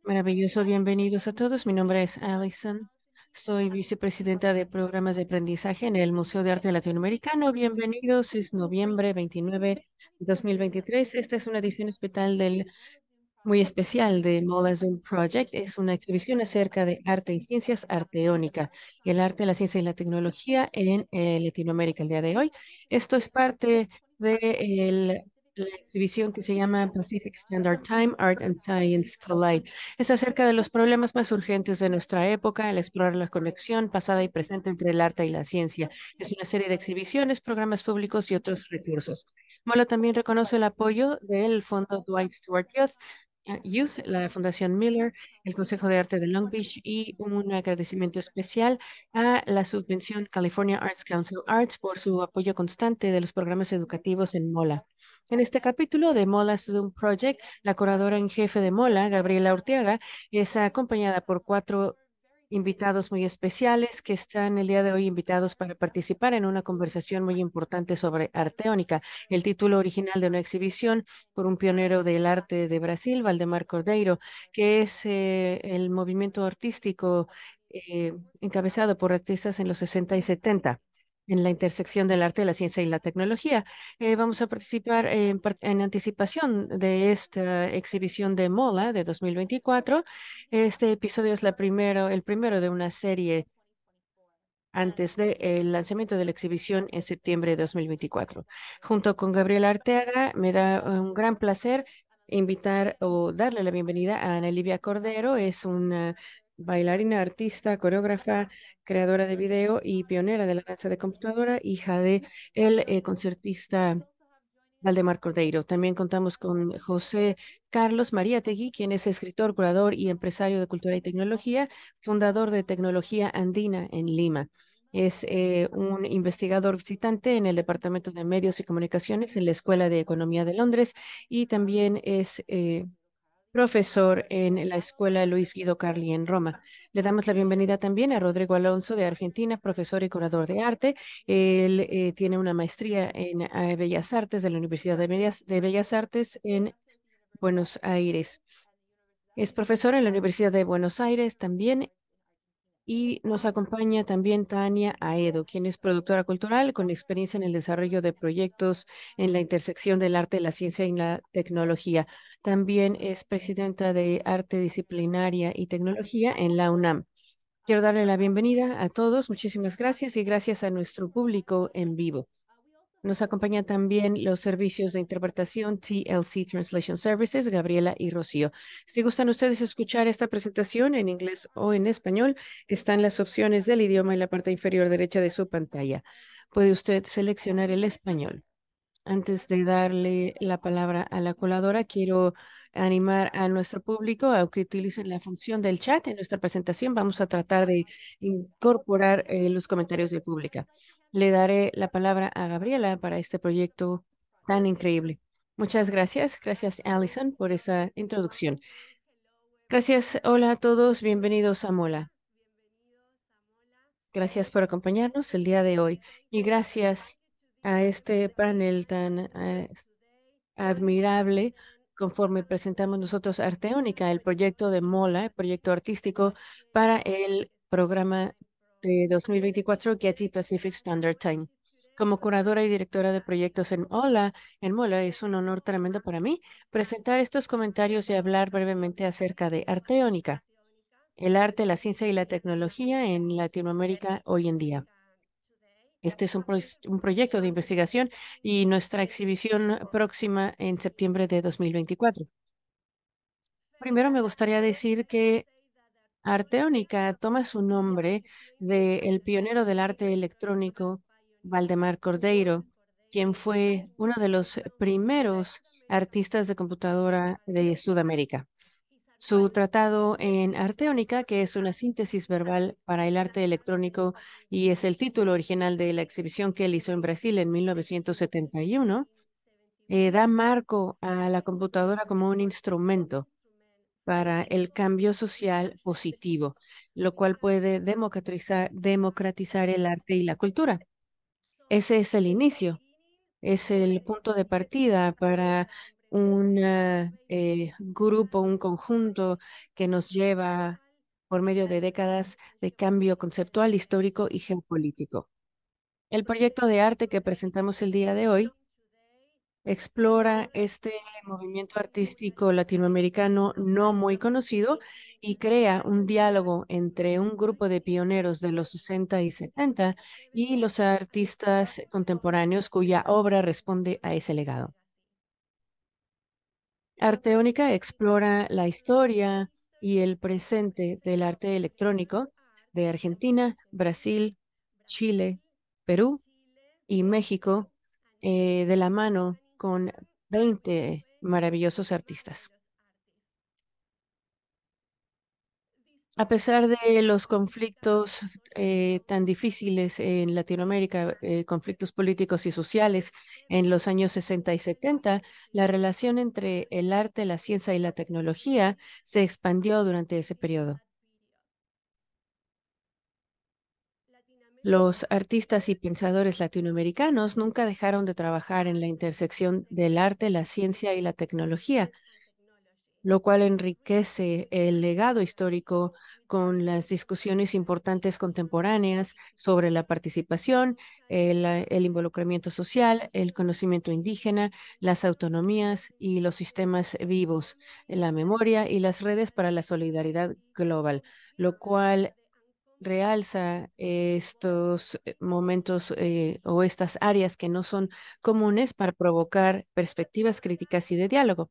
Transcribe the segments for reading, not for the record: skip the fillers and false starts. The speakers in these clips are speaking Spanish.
Maravilloso, bienvenidos a todos. Mi nombre es Alison. Soy vicepresidenta de programas de aprendizaje en el Museo de Arte Latinoamericano. Bienvenidos, es noviembre 29 de 2023. Esta es una edición especial muy especial de MOLA Zoom Project. Es una exhibición acerca de arte y ciencias arteónica, el arte, la ciencia y la tecnología en Latinoamérica el día de hoy. Esto es parte de la exhibición que se llama Pacific Standard Time, Art and Science Collide. Es acerca de los problemas más urgentes de nuestra época, al explorar la conexión pasada y presente entre el arte y la ciencia. Es una serie de exhibiciones, programas públicos y otros recursos. MOLA también reconoce el apoyo del Fondo Dwight Stewart Youth, la Fundación Miller, el Consejo de Arte de Long Beach y un agradecimiento especial a la subvención California Arts Council Arts por su apoyo constante de los programas educativos en MOLA. En este capítulo de MOLA Zoom Project, la curadora en jefe de MOLA, Gabriela Ortega, es acompañada por cuatro invitados muy especiales que están el día de hoy invitados para participar en una conversación muy importante sobre arteónica, el título original de una exhibición por un pionero del arte de Brasil, Valdemar Cordeiro, que es el movimiento artístico encabezado por artistas en los 60 y 70 en la intersección del arte, la ciencia y la tecnología. Vamos a participar en anticipación de esta exhibición de MOLA de 2024. Este episodio es el primero de una serie antes del lanzamiento de la exhibición en septiembre de 2024. Junto con Gabriela Arteaga, me da un gran placer invitar o darle la bienvenida a Ana Livia Cordero. Es una bailarina, artista, coreógrafa, creadora de video y pionera de la danza de computadora, hija de el concertista Valdemar Cordeiro. También contamos con José Carlos Mariátegui, quien es escritor, curador y empresario de cultura y tecnología, fundador de Tecnología Andina en Lima. Es un investigador visitante en el Departamento de Medios y Comunicaciones en la Escuela de Economía de Londres y también es profesor en la Escuela Luis Guido Carli en Roma. Le damos la bienvenida también a Rodrigo Alonso de Argentina, profesor y curador de arte. Él tiene una maestría en Bellas Artes de la Universidad de Bellas Artes en Buenos Aires. Es profesor en la Universidad de Buenos Aires también y nos acompaña también Tania Aedo, quien es productora cultural con experiencia en el desarrollo de proyectos en la intersección del arte, la ciencia y la tecnología. También es presidenta de Arte Disciplinaria y Tecnología en la UNAM. Quiero darle la bienvenida a todos. Muchísimas gracias y gracias a nuestro público en vivo. Nos acompañan también los servicios de interpretación TLC Translation Services, Gabriela y Rocío. Si gustan ustedes escuchar esta presentación en inglés o en español, están las opciones del idioma en la parte inferior derecha de su pantalla. Puede usted seleccionar el español. Antes de darle la palabra a la coladora, quiero animar a nuestro público a que utilicen la función del chat en nuestra presentación. Vamos a tratar de incorporar los comentarios del público. Le daré la palabra a Gabriela para este proyecto tan increíble. Muchas gracias. Gracias, Allison, por esa introducción. Gracias. Hola a todos. Bienvenidos a Mola. Gracias por acompañarnos el día de hoy y gracias a este panel tan admirable conforme presentamos nosotros Arteónica, el proyecto de MOLA, el proyecto artístico para el programa de 2024 Getty Pacific Standard Time. Como curadora y directora de proyectos en MOLA, es un honor tremendo para mí presentar estos comentarios y hablar brevemente acerca de Arteónica, el arte, la ciencia y la tecnología en Latinoamérica hoy en día. Este es un proyecto de investigación y nuestra exhibición próxima en septiembre de 2024. Primero me gustaría decir que Arteónica toma su nombre del pionero del arte electrónico, Valdemar Cordeiro, quien fue uno de los primeros artistas de computadora de Sudamérica. Su tratado en Arteónica, que es una síntesis verbal para el arte electrónico y es el título original de la exhibición que él hizo en Brasil en 1971, da marco a la computadora como un instrumento para el cambio social positivo, lo cual puede democratizar el arte y la cultura. Ese es el inicio, es el punto de partida para un grupo, un conjunto que nos lleva por medio de décadas de cambio conceptual, histórico y geopolítico. El proyecto de arte que presentamos el día de hoy explora este movimiento artístico latinoamericano no muy conocido y crea un diálogo entre un grupo de pioneros de los 60 y 70 y los artistas contemporáneos cuya obra responde a ese legado. Arteónica explora la historia y el presente del arte electrónico de Argentina, Brasil, Chile, Perú y México, de la mano con 20 maravillosos artistas. A pesar de los conflictos tan difíciles en Latinoamérica, conflictos políticos y sociales en los años 60 y 70, la relación entre el arte, la ciencia y la tecnología se expandió durante ese periodo. Los artistas y pensadores latinoamericanos nunca dejaron de trabajar en la intersección del arte, la ciencia y la tecnología, lo cual enriquece el legado histórico con las discusiones importantes contemporáneas sobre la participación, el involucramiento social, el conocimiento indígena, las autonomías y los sistemas vivos, la memoria y las redes para la solidaridad global, lo cual realza estos momentos o estas áreas que no son comunes para provocar perspectivas críticas y de diálogo.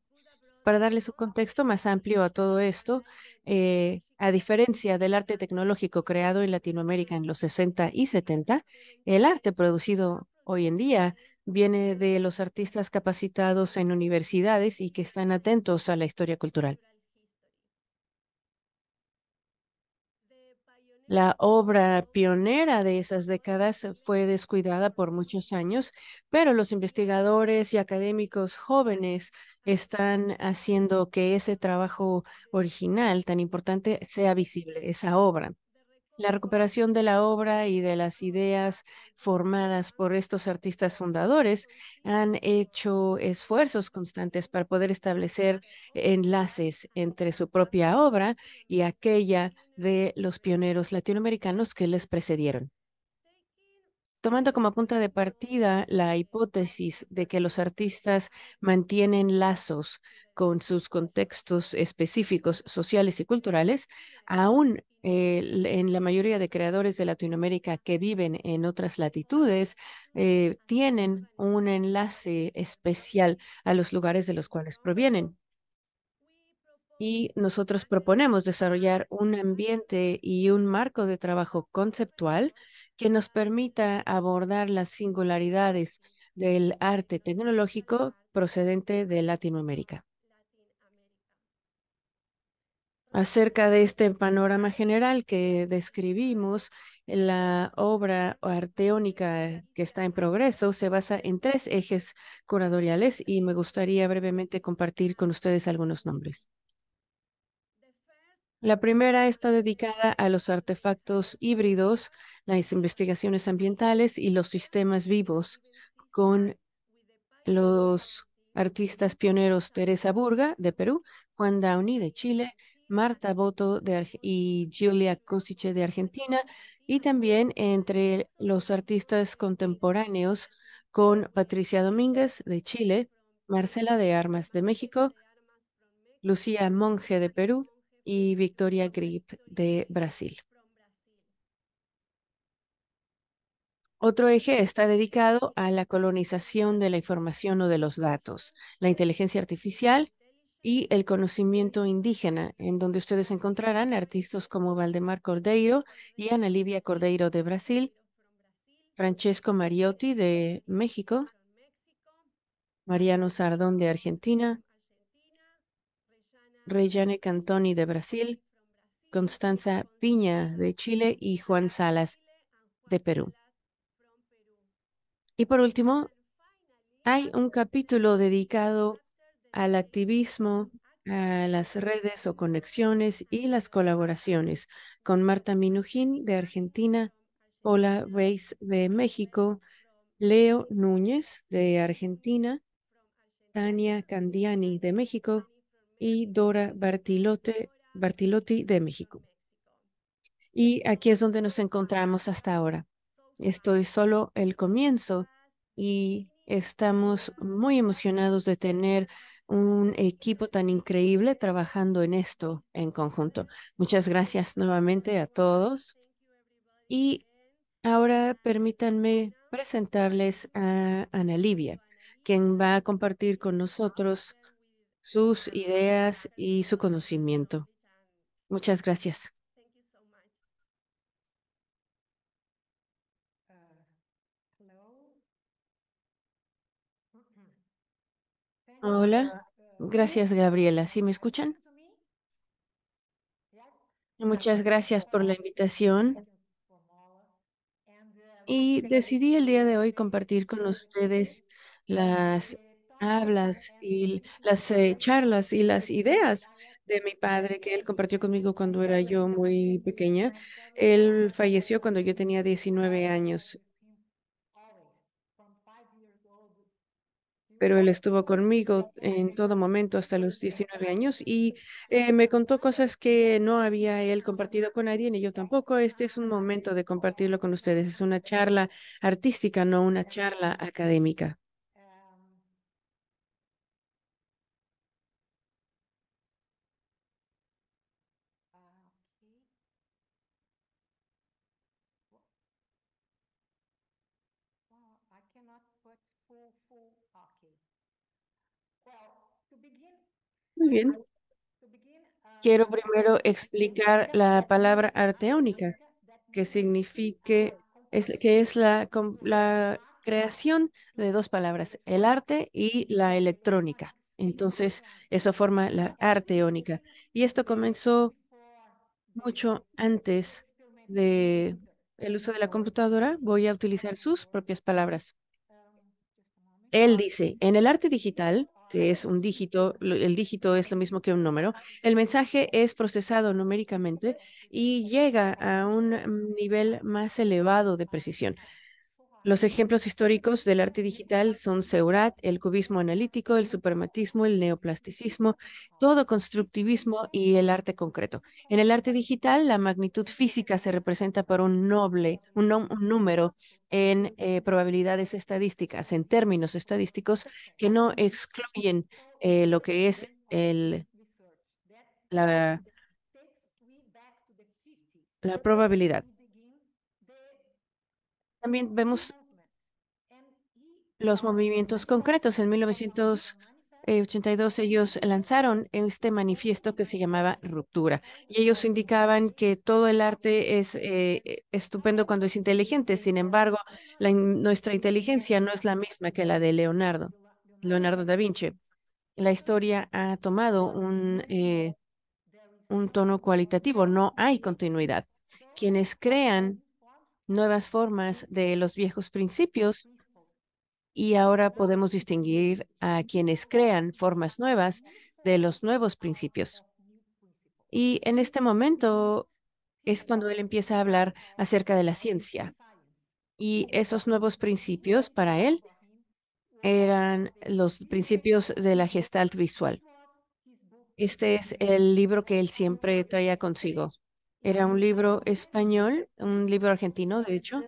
Para darles un contexto más amplio a todo esto, a diferencia del arte tecnológico creado en Latinoamérica en los 60 y 70, el arte producido hoy en día viene de los artistas capacitados en universidades y que están atentos a la historia cultural. La obra pionera de esas décadas fue descuidada por muchos años, pero los investigadores y académicos jóvenes están haciendo que ese trabajo original tan importante sea visible, esa obra. La recuperación de la obra y de las ideas formadas por estos artistas fundadores han hecho esfuerzos constantes para poder establecer enlaces entre su propia obra y aquella de los pioneros latinoamericanos que les precedieron. Tomando como punto de partida la hipótesis de que los artistas mantienen lazos con sus contextos específicos sociales y culturales, aún en la mayoría de creadores de Latinoamérica que viven en otras latitudes, tienen un enlace especial a los lugares de los cuales provienen. Y nosotros proponemos desarrollar un ambiente y un marco de trabajo conceptual que nos permita abordar las singularidades del arte tecnológico procedente de Latinoamérica. Acerca de este panorama general que describimos, la obra arteónica que está en progreso se basa en tres ejes curatoriales y me gustaría brevemente compartir con ustedes algunos nombres. La primera está dedicada a los artefactos híbridos, las investigaciones ambientales y los sistemas vivos, con los artistas pioneros Teresa Burga, de Perú, Juan Downey, de Chile, Marta Boto y Giulia Cosice, de Argentina, y también entre los artistas contemporáneos con Patricia Domínguez, de Chile, Marcela de Armas, de México, Lucía Monge, de Perú, y Victoria Grip, de Brasil. Otro eje está dedicado a la colonización de la información o de los datos, la inteligencia artificial y el conocimiento indígena, en donde ustedes encontrarán artistas como Valdemar Cordeiro y Ana Livia Cordeiro, de Brasil, Francesco Mariotti, de México, Mariano Sardón, de Argentina, Reyane Cantoni, de Brasil, Constanza Piña, de Chile, y Juan Salas, de Perú. Y por último, hay un capítulo dedicado al activismo, a las redes o conexiones y las colaboraciones con Marta Minujín, de Argentina, Paula Weiss, de México, Leo Núñez, de Argentina, Tania Candiani de México y Dora Bartilotti de México. Y aquí es donde nos encontramos hasta ahora. Estoy solo el comienzo y estamos muy emocionados de tener un equipo tan increíble trabajando en esto en conjunto. Muchas gracias nuevamente a todos y ahora permítanme presentarles a Ana Livia, quien va a compartir con nosotros sus ideas y su conocimiento. Muchas gracias. Hola, gracias Gabriela. ¿Sí me escuchan? Muchas gracias por la invitación y decidí el día de hoy compartir con ustedes las hablas y las charlas y las ideas de mi padre que él compartió conmigo cuando era yo muy pequeña. Él falleció cuando yo tenía 19 años, pero él estuvo conmigo en todo momento hasta los 19 años y me contó cosas que no había él compartido con nadie, ni yo tampoco. Este es un momento de compartirlo con ustedes. Es una charla artística, no una charla académica. Muy bien. Quiero primero explicar la palabra arteónica, que signifique, que es la creación de dos palabras, el arte y la electrónica. Entonces, eso forma la arteónica. Y esto comenzó mucho antes de el uso de la computadora. Voy a utilizar sus propias palabras. Él dice, en el arte digital, que es un dígito, el dígito es lo mismo que un número, el mensaje es procesado numéricamente y llega a un nivel más elevado de precisión. Los ejemplos históricos del arte digital son Seurat, el cubismo analítico, el suprematismo, el neoplasticismo, todo constructivismo y el arte concreto. En el arte digital, la magnitud física se representa por un número en probabilidades estadísticas, en términos estadísticos que no excluyen lo que es la, la probabilidad. También vemos los movimientos concretos. En 1982 ellos lanzaron este manifiesto que se llamaba Ruptura y ellos indicaban que todo el arte es estupendo cuando es inteligente. Sin embargo, nuestra inteligencia no es la misma que la de Leonardo da Vinci. La historia ha tomado un tono cualitativo, no hay continuidad. Quienes crean nuevas formas de los viejos principios y ahora podemos distinguir a quienes crean formas nuevas de los nuevos principios. Y en este momento es cuando él empieza a hablar acerca de la ciencia. Y esos nuevos principios para él eran los principios de la Gestalt visual. Este es el libro que él siempre traía consigo. Era un libro español, un libro argentino, de hecho.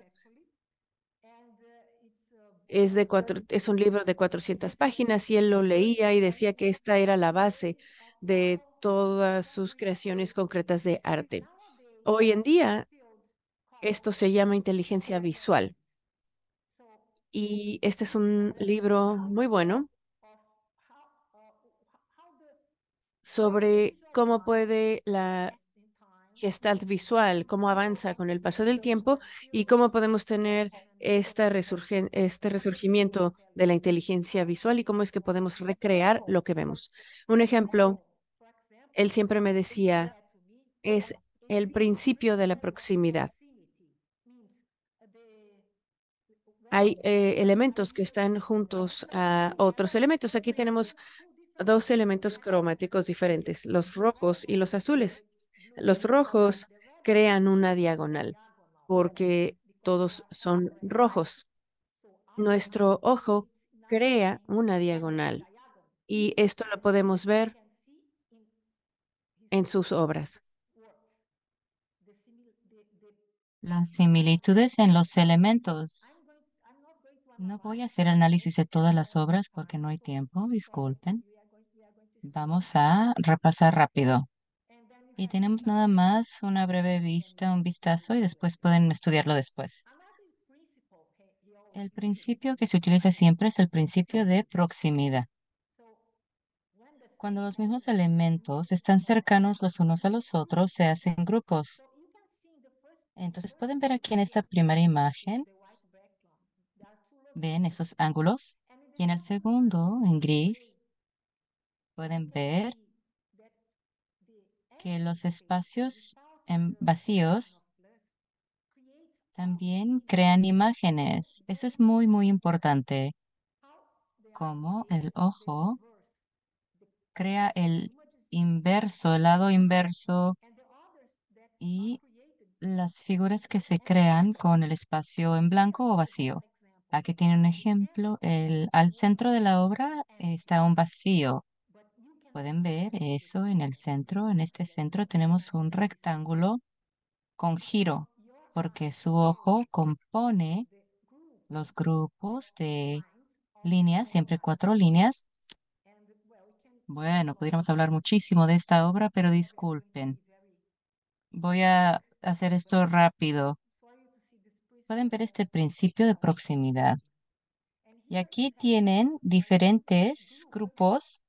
Es un libro de 400 páginas y él lo leía y decía que esta era la base de todas sus creaciones concretas de arte. Hoy en día, esto se llama inteligencia visual y este es un libro muy bueno sobre cómo puede la Gestalt visual, cómo avanza con el paso del tiempo y cómo podemos tener este resurgimiento de la inteligencia visual y cómo es que podemos recrear lo que vemos. Un ejemplo, él siempre me decía, es el principio de la proximidad. Hay elementos que están juntos a otros elementos. Aquí tenemos dos elementos cromáticos diferentes, los rojos y los azules. Los rojos crean una diagonal porque todos son rojos. Nuestro ojo crea una diagonal y esto lo podemos ver en sus obras. Las similitudes en los elementos. No voy a hacer análisis de todas las obras porque no hay tiempo, disculpen. Vamos a repasar rápido. Y tenemos nada más una breve vista, un vistazo y después pueden estudiarlo después. El principio que se utiliza siempre es el principio de proximidad. Cuando los mismos elementos están cercanos los unos a los otros, se hacen grupos. Entonces pueden ver aquí en esta primera imagen, ven esos ángulos. Y en el segundo, en gris, pueden ver que los espacios vacíos también crean imágenes. Eso es muy, muy importante. Como el ojo crea el inverso, el lado inverso y las figuras que se crean con el espacio en blanco o vacío. Aquí tiene un ejemplo. Al centro de la obra está un vacío. Pueden ver eso en el centro. En este centro tenemos un rectángulo con giro, porque su ojo compone los grupos de líneas, siempre cuatro líneas. Bueno, podríamos hablar muchísimo de esta obra, pero disculpen. Voy a hacer esto rápido. Pueden ver este principio de proximidad. Y aquí tienen diferentes grupos,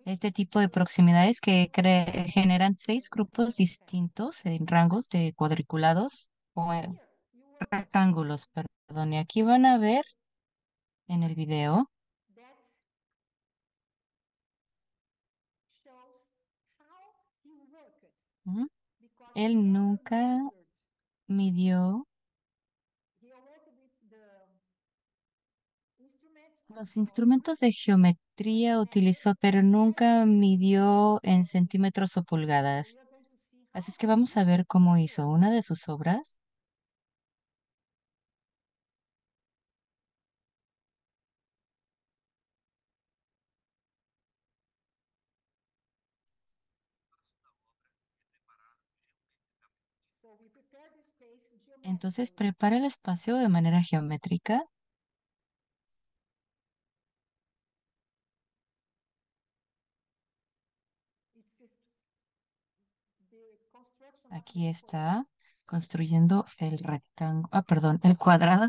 este tipo de proximidades que generan seis grupos distintos en rangos de cuadriculados o rectángulos, perdón. Y aquí van a ver en el video. ¿Mm? Él nunca midió los instrumentos de geometría, utilizó, pero nunca midió en centímetros o pulgadas. Así es que vamos a ver cómo hizo una de sus obras. Entonces prepara el espacio de manera geométrica. Aquí está construyendo el rectángulo, perdón, el cuadrado.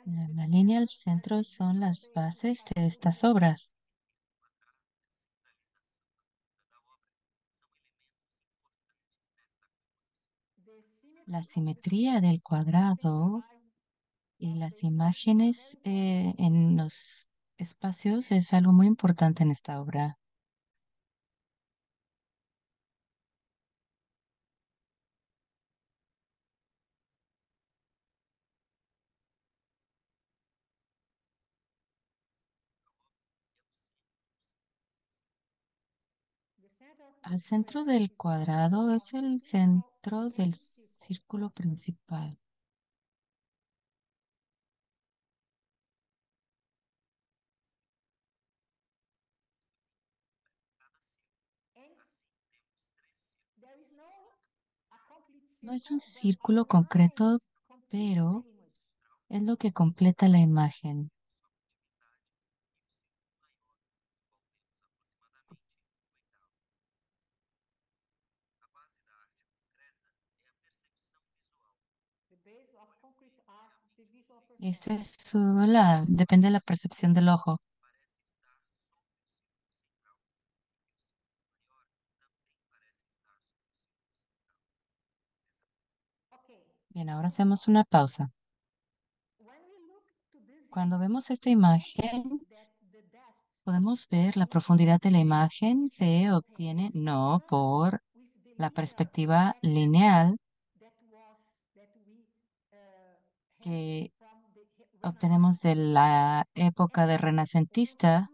La línea al centro son las bases de estas obras. La simetría del cuadrado y las imágenes en los espacios es algo muy importante en esta obra. Al centro del cuadrado es el centro del círculo principal. No es un círculo concreto, pero es lo que completa la imagen. Esto es depende de la percepción del ojo. Bien, ahora hacemos una pausa. Cuando vemos esta imagen, podemos ver la profundidad de la imagen se obtiene no por la perspectiva lineal que obtenemos de la época de renacentista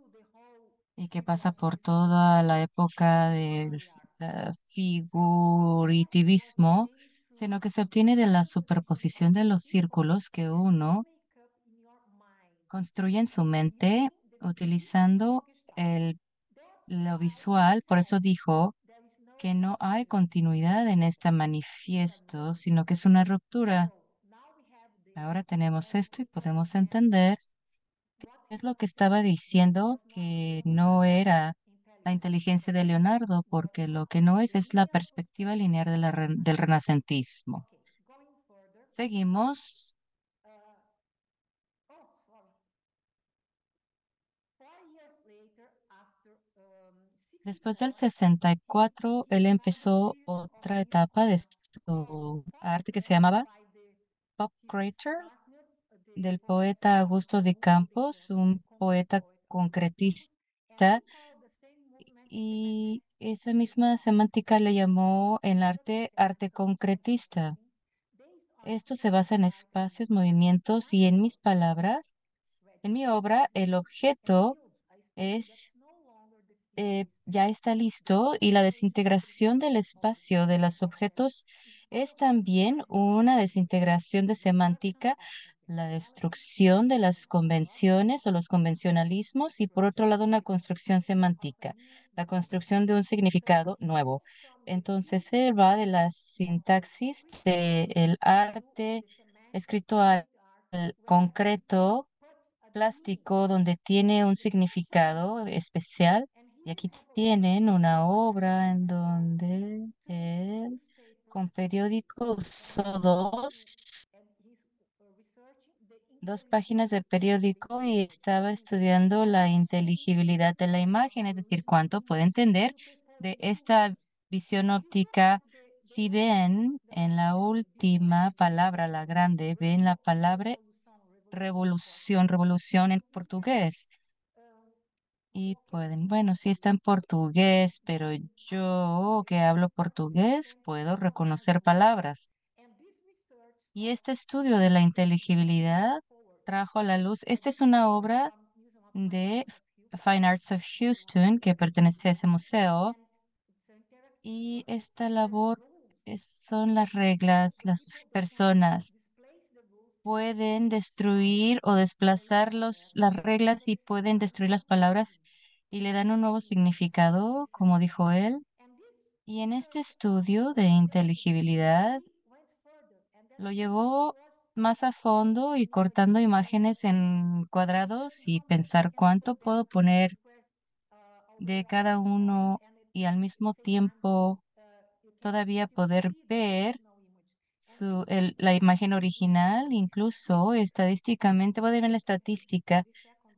y que pasa por toda la época del figurativismo, sino que se obtiene de la superposición de los círculos que uno construye en su mente utilizando lo visual. Por eso dijo que no hay continuidad en este manifiesto, sino que es una ruptura. Ahora tenemos esto y podemos entender qué es lo que estaba diciendo que no era la inteligencia de Leonardo, porque lo que no es la perspectiva lineal de del renacentismo. Seguimos. Después del 64, él empezó otra etapa de su arte que se llamaba Pop Creator, del poeta Augusto de Campos, un poeta concretista, y esa misma semántica le llamó en arte concretista. Esto se basa en espacios, movimientos y en mis palabras. En mi obra, el objeto es ya está listo y la desintegración del espacio de los objetos es también una desintegración de semántica, la destrucción de las convenciones o los convencionalismos y por otro lado una construcción semántica, la construcción de un significado nuevo. Entonces él va de la sintaxis del arte escrito al concreto plástico donde tiene un significado especial. Y aquí tienen una obra en donde él con periódico usó dos páginas de periódico y estaba estudiando la inteligibilidad de la imagen, es decir, cuánto puede entender de esta visión óptica. Si ven en la última palabra, la grande, ven la palabra revolución, revolución en portugués. Y pueden, bueno, sí está en portugués, pero yo que hablo portugués puedo reconocer palabras. Y este estudio de la inteligibilidad trajo a la luz, esta es una obra de Fine Arts of Houston que pertenece a ese museo y esta labor son las reglas, las personas pueden destruir o desplazar las reglas y pueden destruir las palabras y le dan un nuevo significado, como dijo él. Y en este estudio de inteligibilidad lo llevó más a fondo y cortando imágenes en cuadrados y pensar cuánto puedo poner de cada uno y al mismo tiempo todavía poder ver la imagen original, incluso estadísticamente, pueden ver la estadística,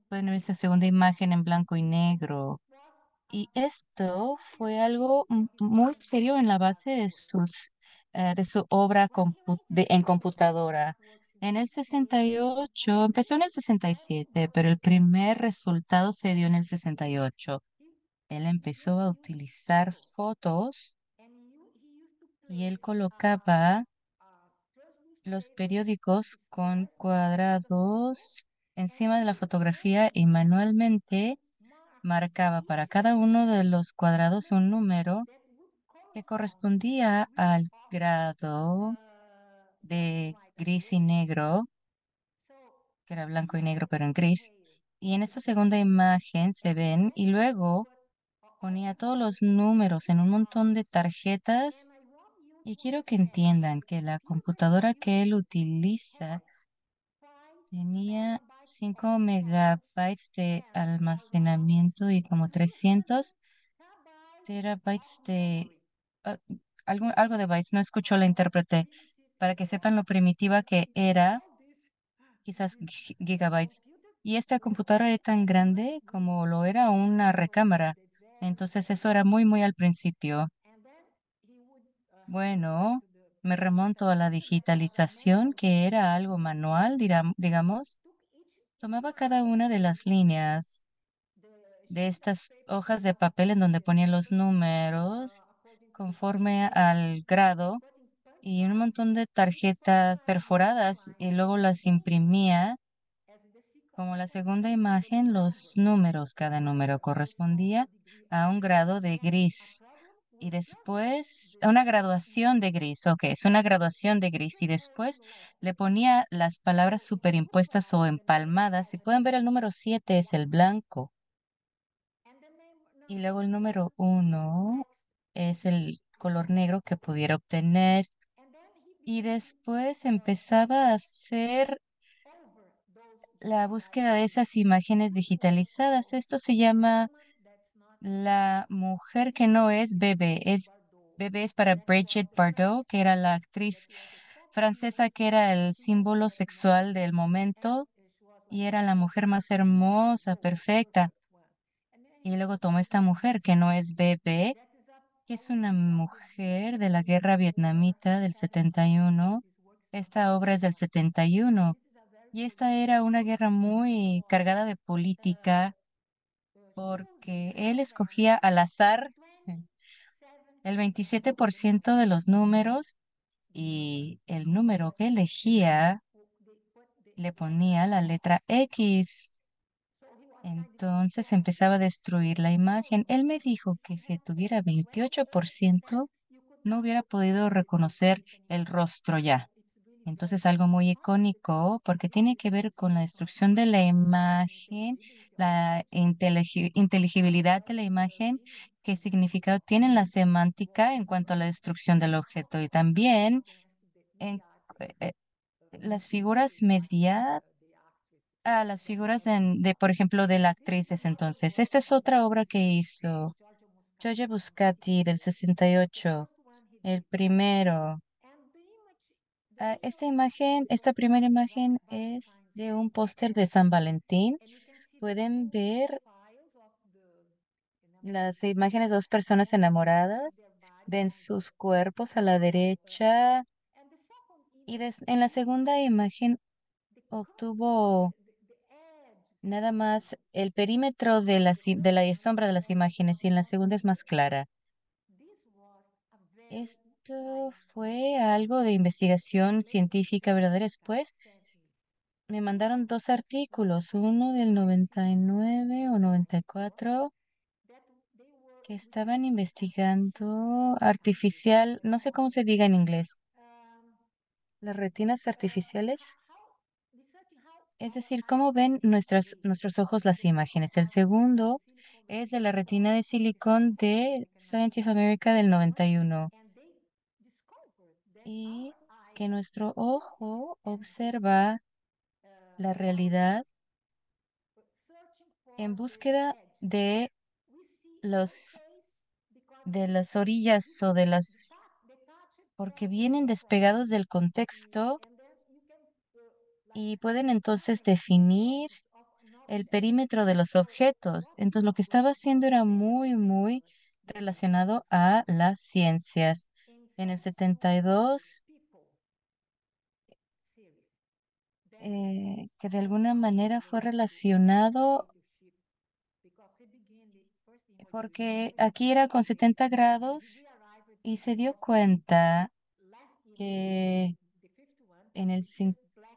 pueden ver esa segunda imagen en blanco y negro. Y esto fue algo muy serio en la base de de su obra en computadora. En el 68 empezó en el 67, pero el primer resultado se dio en el 68. Él empezó a utilizar fotos y él colocaba los periódicos con cuadrados encima de la fotografía y manualmente marcaba para cada uno de los cuadrados un número que correspondía al grado de gris y negro, que era blanco y negro pero en gris. Y en esta segunda imagen se ven y luego ponía todos los números en un montón de tarjetas y quiero que entiendan que la computadora que él utiliza tenía 5 megabytes de almacenamiento y como 300 terabytes ah, algo de bytes. No escucho la intérprete para que sepan lo primitiva que era, quizás gigabytes. Y esta computadora era tan grande como lo era una recámara. Entonces eso era muy, muy al principio. Bueno, me remonto a la digitalización, que era algo manual, digamos. Tomaba cada una de las líneas de estas hojas de papel en donde ponían los números conforme al grado y un montón de tarjetas perforadas y luego las imprimía. Como la segunda imagen, los números, cada número correspondía a un grado de gris. Y después, una graduación de gris, ok, es una graduación de gris. Y después le ponía las palabras superimpuestas o empalmadas. Si pueden ver, el número 7 es el blanco. Y luego el número 1 es el color negro que pudiera obtener. Y después empezaba a hacer la búsqueda de esas imágenes digitalizadas. Esto se llama La mujer que no es bebé. Bebé es para Brigitte Bardot, que era la actriz francesa que era el símbolo sexual del momento y era la mujer más hermosa, perfecta. Y luego tomó esta mujer que no es bebé, que es una mujer de la guerra vietnamita del 71. Esta obra es del 71 y esta era una guerra muy cargada de política porque él escogía al azar el 27% de los números y el número que elegía le ponía la letra X. Entonces empezaba a destruir la imagen. Él me dijo que si tuviera 28% no hubiera podido reconocer el rostro ya. Entonces algo muy icónico porque tiene que ver con la destrucción de la imagen, la inteligibilidad de la imagen, qué significado tiene en la semántica en cuanto a la destrucción del objeto y también en las figuras mediáticas a las figuras por ejemplo, de la actriz entonces. Esta es otra obra que hizo Giorgio Buscatti del 68, el primero. Esta primera imagen es de un póster de San Valentín. Pueden ver las imágenes de dos personas enamoradas. Ven sus cuerpos a la derecha y en la segunda imagen obtuvo nada más el perímetro de de la sombra de las imágenes y en la segunda es más clara. Esto fue algo de investigación científica verdadera. Después me mandaron dos artículos, uno del 99 o 94, que estaban investigando artificial, no sé cómo se diga en inglés, las retinas artificiales. Es decir, cómo ven nuestros ojos las imágenes. El segundo es de la retina de silicón de Scientific America del 91 y que nuestro ojo observa la realidad en búsqueda de los de las orillas o de las porque vienen despegados del contexto y pueden entonces definir el perímetro de los objetos. Entonces, lo que estaba haciendo era muy relacionado a las ciencias. En el 72, que de alguna manera fue relacionado, porque aquí era con 70 grados y se dio cuenta que en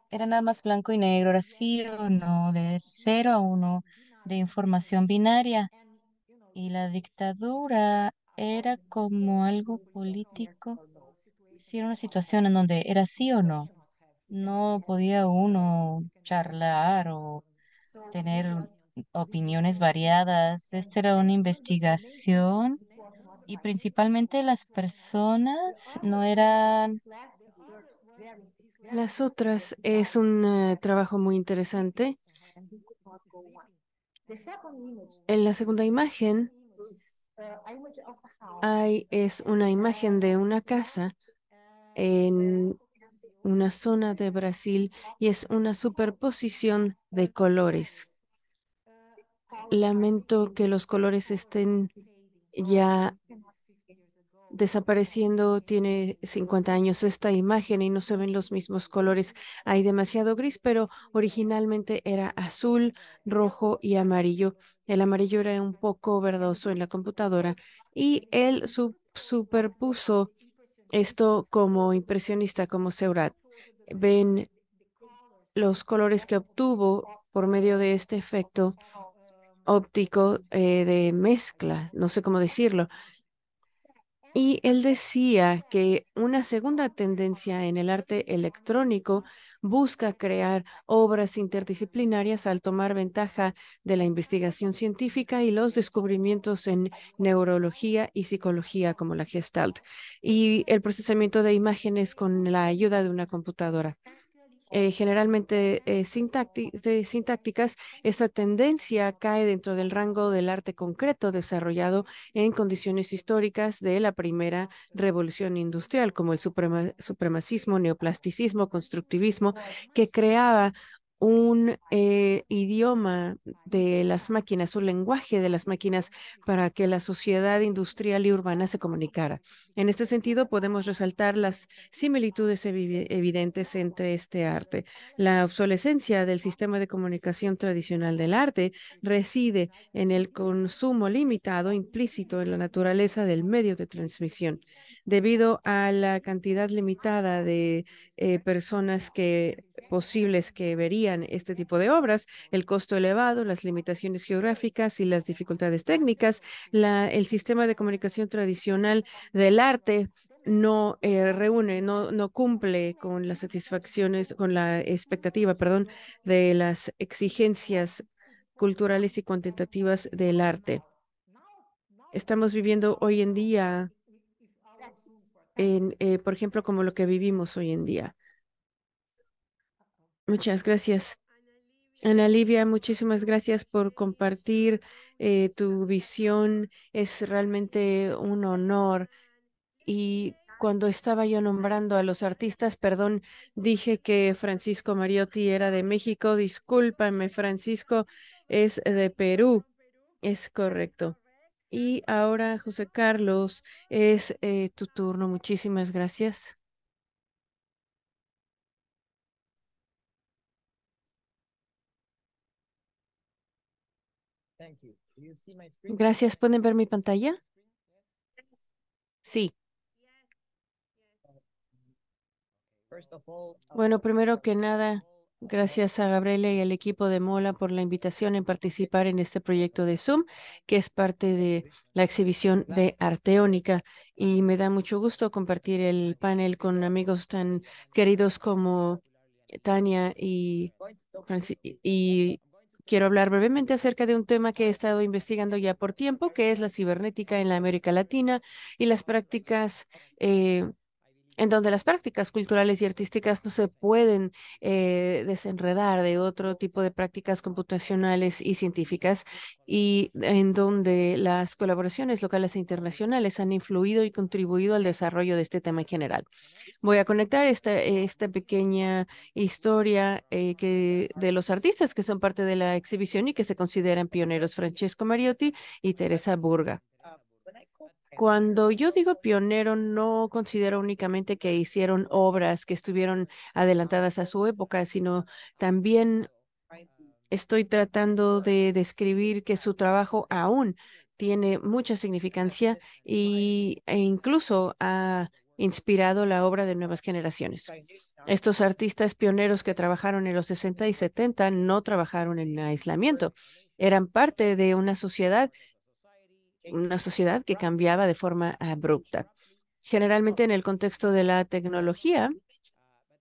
era nada más blanco y negro, era sí o no, de 0 a 1 de información binaria. Y la dictadura era como algo político, si era una situación en donde era sí o no, no podía uno charlar o tener opiniones variadas. Esta era una investigación y principalmente las personas no eran, Las otras es un trabajo muy interesante. En la segunda imagen es una imagen de una casa en una zona de Brasil y es una superposición de colores. Lamento que los colores estén ya desapareciendo. Tiene 50 años esta imagen y no se ven los mismos colores. Hay demasiado gris, pero originalmente era azul, rojo y amarillo. El amarillo era un poco verdoso en la computadora y el superpuso esto como impresionista, como Seurat. Ven los colores que obtuvo por medio de este efecto óptico de mezcla, no sé cómo decirlo. Y él decía que una segunda tendencia en el arte electrónico busca crear obras interdisciplinarias al tomar ventaja de la investigación científica y los descubrimientos en neurología y psicología como la Gestalt y el procesamiento de imágenes con la ayuda de una computadora. Generalmente sintácticas, esta tendencia cae dentro del rango del arte concreto desarrollado en condiciones históricas de la primera revolución industrial, como el supremacismo, neoplasticismo, constructivismo, que creaba un idioma de las máquinas, un lenguaje de las máquinas para que la sociedad industrial y urbana se comunicara. En este sentido, podemos resaltar las similitudes evidentes entre este arte. La obsolescencia del sistema de comunicación tradicional del arte reside en el consumo limitado implícito en la naturaleza del medio de transmisión. Debido a la cantidad limitada de personas posibles que verían este tipo de obras, el costo elevado, las limitaciones geográficas y las dificultades técnicas, el sistema de comunicación tradicional del arte no reúne, no cumple con las satisfacciones, con la expectativa, perdón, de las exigencias culturales y cuantitativas del arte. Estamos viviendo hoy en día por ejemplo, como lo que vivimos hoy en día. Muchas gracias. Ana Livia, muchísimas gracias por compartir tu visión. Es realmente un honor. Y cuando estaba yo nombrando a los artistas, perdón, dije que Francisco Mariotti era de México. Discúlpame, Francisco es de Perú. Es correcto. Y ahora, José Carlos, es tu turno. Muchísimas gracias. Gracias. ¿Pueden ver mi pantalla? Sí. Bueno, primero que nada, gracias a Gabriela y al equipo de Mola por la invitación en participar en este proyecto de Zoom, que es parte de la exhibición de Arteónica. Y me da mucho gusto compartir el panel con amigos tan queridos como Tania y quiero hablar brevemente acerca de un tema que he estado investigando ya por tiempo, que es la cibernética en la América Latina y las prácticas en donde las prácticas culturales y artísticas no se pueden desenredar de otro tipo de prácticas computacionales y científicas, y en donde las colaboraciones locales e internacionales han influido y contribuido al desarrollo de este tema en general. Voy a conectar esta pequeña historia de los artistas que son parte de la exhibición y que se consideran pioneros: Francesco Mariotti y Teresa Burga. Cuando yo digo pionero, no considero únicamente que hicieron obras que estuvieron adelantadas a su época, sino también estoy tratando de describir que su trabajo aún tiene mucha significancia e incluso ha inspirado la obra de nuevas generaciones. Estos artistas pioneros que trabajaron en los 60 y 70 no trabajaron en aislamiento. Eran parte de una sociedad que cambiaba de forma abrupta, generalmente en el contexto de la tecnología.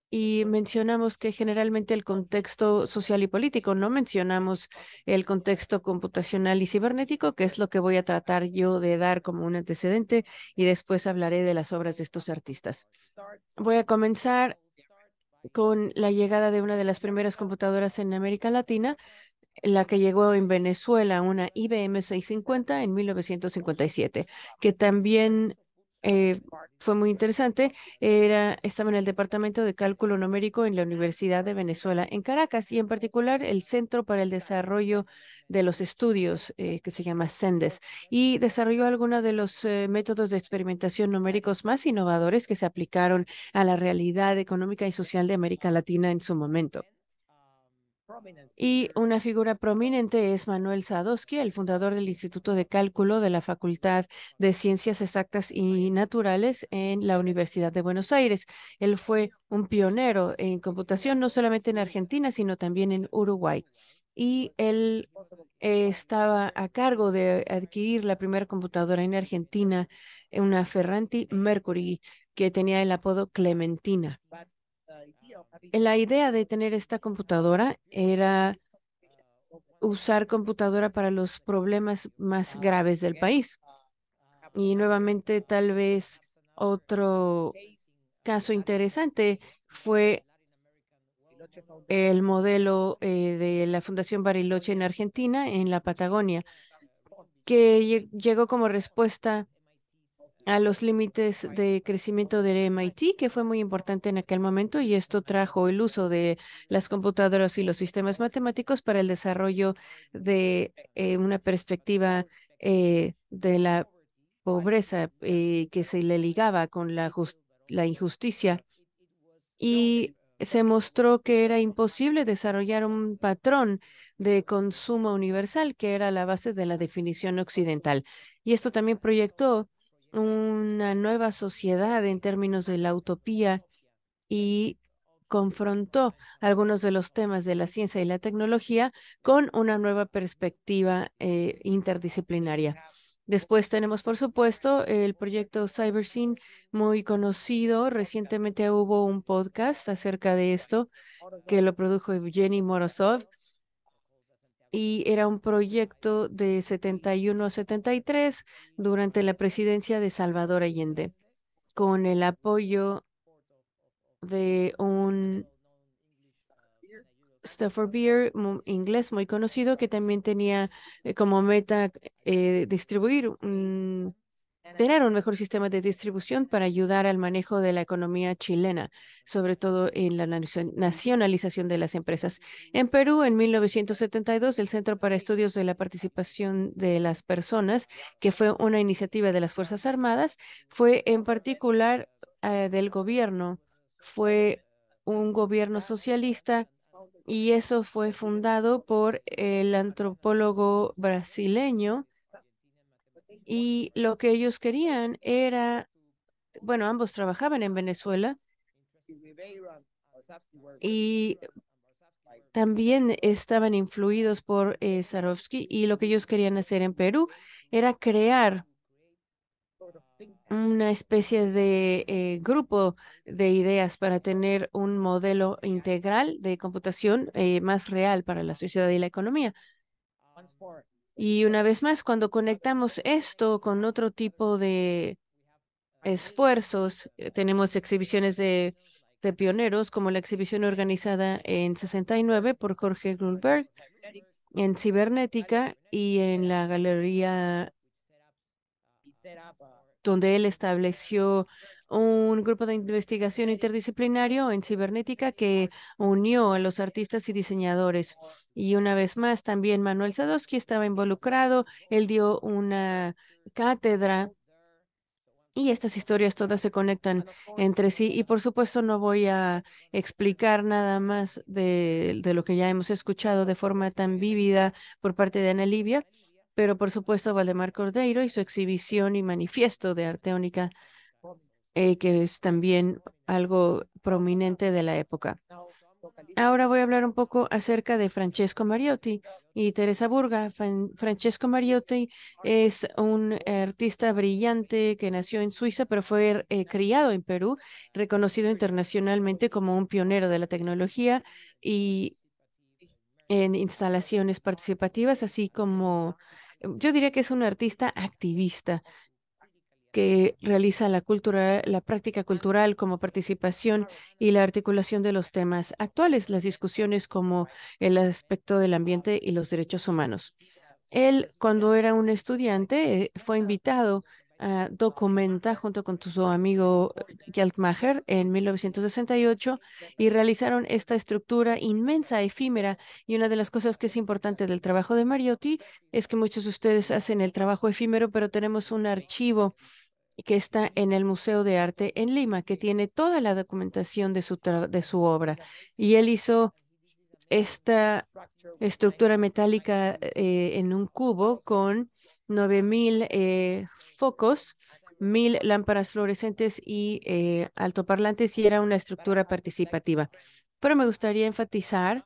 Y mencionamos que generalmente el contexto social y político, no mencionamos el contexto computacional y cibernético, que es lo que voy a tratar yo de dar como un antecedente, y después hablaré de las obras de estos artistas. Voy a comenzar con la llegada de una de las primeras computadoras en América Latina, la que llegó en Venezuela, una IBM 650 en 1957, que también fue muy interesante. Estaba en el Departamento de Cálculo Numérico en la Universidad de Venezuela en Caracas, y en particular el Centro para el Desarrollo de los Estudios, que se llama CENDES, y desarrolló algunos de los métodos de experimentación numéricos más innovadores que se aplicaron a la realidad económica y social de América Latina en su momento. Y una figura prominente es Manuel Sadowski, el fundador del Instituto de Cálculo de la Facultad de Ciencias Exactas y Naturales en la Universidad de Buenos Aires. Él fue un pionero en computación, no solamente en Argentina, sino también en Uruguay. Y él estaba a cargo de adquirir la primera computadora en Argentina, una Ferranti Mercury, que tenía el apodo Clementina. La idea de tener esta computadora era usar computadora para los problemas más graves del país. Y nuevamente, tal vez otro caso interesante fue el modelo de la Fundación Bariloche en Argentina, en la Patagonia, que llegó como respuesta a los límites de crecimiento del MIT, que fue muy importante en aquel momento, y esto trajo el uso de las computadoras y los sistemas matemáticos para el desarrollo de una perspectiva de la pobreza que se le ligaba con la injusticia y se mostró que era imposible desarrollar un patrón de consumo universal que era la base de la definición occidental. Y esto también proyectó una nueva sociedad en términos de la utopía y confrontó algunos de los temas de la ciencia y la tecnología con una nueva perspectiva interdisciplinaria. Después tenemos, por supuesto, el proyecto CyberSyn, muy conocido. Recientemente hubo un podcast acerca de esto que lo produjo Evgeny Morozov y era un proyecto de 71 a 73 durante la presidencia de Salvador Allende, con el apoyo de un Stafford Beer, inglés muy conocido, que también tenía como meta distribuir tener un mejor sistema de distribución para ayudar al manejo de la economía chilena, sobre todo en la nacionalización de las empresas. En Perú, en 1972, el Centro para Estudios de la Participación de las Personas, que fue una iniciativa de las Fuerzas Armadas, fue en particular del gobierno, fue un gobierno socialista y eso fue fundado por el antropólogo brasileño y lo que ellos querían era, bueno, ambos trabajaban en Venezuela y también estaban influidos por Sarovsky y lo que ellos querían hacer en Perú era crear una especie de grupo de ideas para tener un modelo integral de computación más real para la sociedad y la economía. Y una vez más, cuando conectamos esto con otro tipo de esfuerzos, tenemos exhibiciones de pioneros, como la exhibición organizada en 69 por Jorge Grunberg en cibernética y en la galería donde él estableció un grupo de investigación interdisciplinario en cibernética que unió a los artistas y diseñadores. Y una vez más, también Manuel Sadowski estaba involucrado. Él dio una cátedra y estas historias todas se conectan entre sí. Y por supuesto no voy a explicar nada más de lo que ya hemos escuchado de forma tan vívida por parte de Ana Livia, pero por supuesto Valdemar Cordeiro y su exhibición y manifiesto de arte única, que es también algo prominente de la época. Ahora voy a hablar un poco acerca de Francesco Mariotti y Teresa Burga. Francesco Mariotti es un artista brillante que nació en Suiza, pero fue criado en Perú, reconocido internacionalmente como un pionero de la tecnología y en instalaciones participativas, así como yo diría que es un artista activista que realiza la práctica cultural como participación y la articulación de los temas actuales, las discusiones como el aspecto del ambiente y los derechos humanos. Él, cuando era un estudiante, fue invitado a Documenta junto con su amigo Geltmacher en 1968 y realizaron esta estructura inmensa, efímera. Y una de las cosas que es importante del trabajo de Mariotti es que muchos de ustedes hacen el trabajo efímero, pero tenemos un archivo que está en el Museo de Arte en Lima, que tiene toda la documentación de de su obra. Y él hizo esta estructura metálica en un cubo con 9.000 focos, 1.000 lámparas fluorescentes y altoparlantes, y era una estructura participativa. Pero me gustaría enfatizar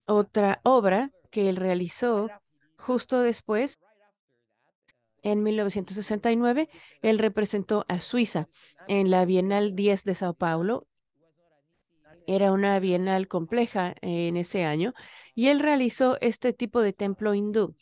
otra obra que él realizó justo después. En 1969, él representó a Suiza en la Bienal 10 de Sao Paulo. Era una bienal compleja en ese año, y él realizó este tipo de templo hindú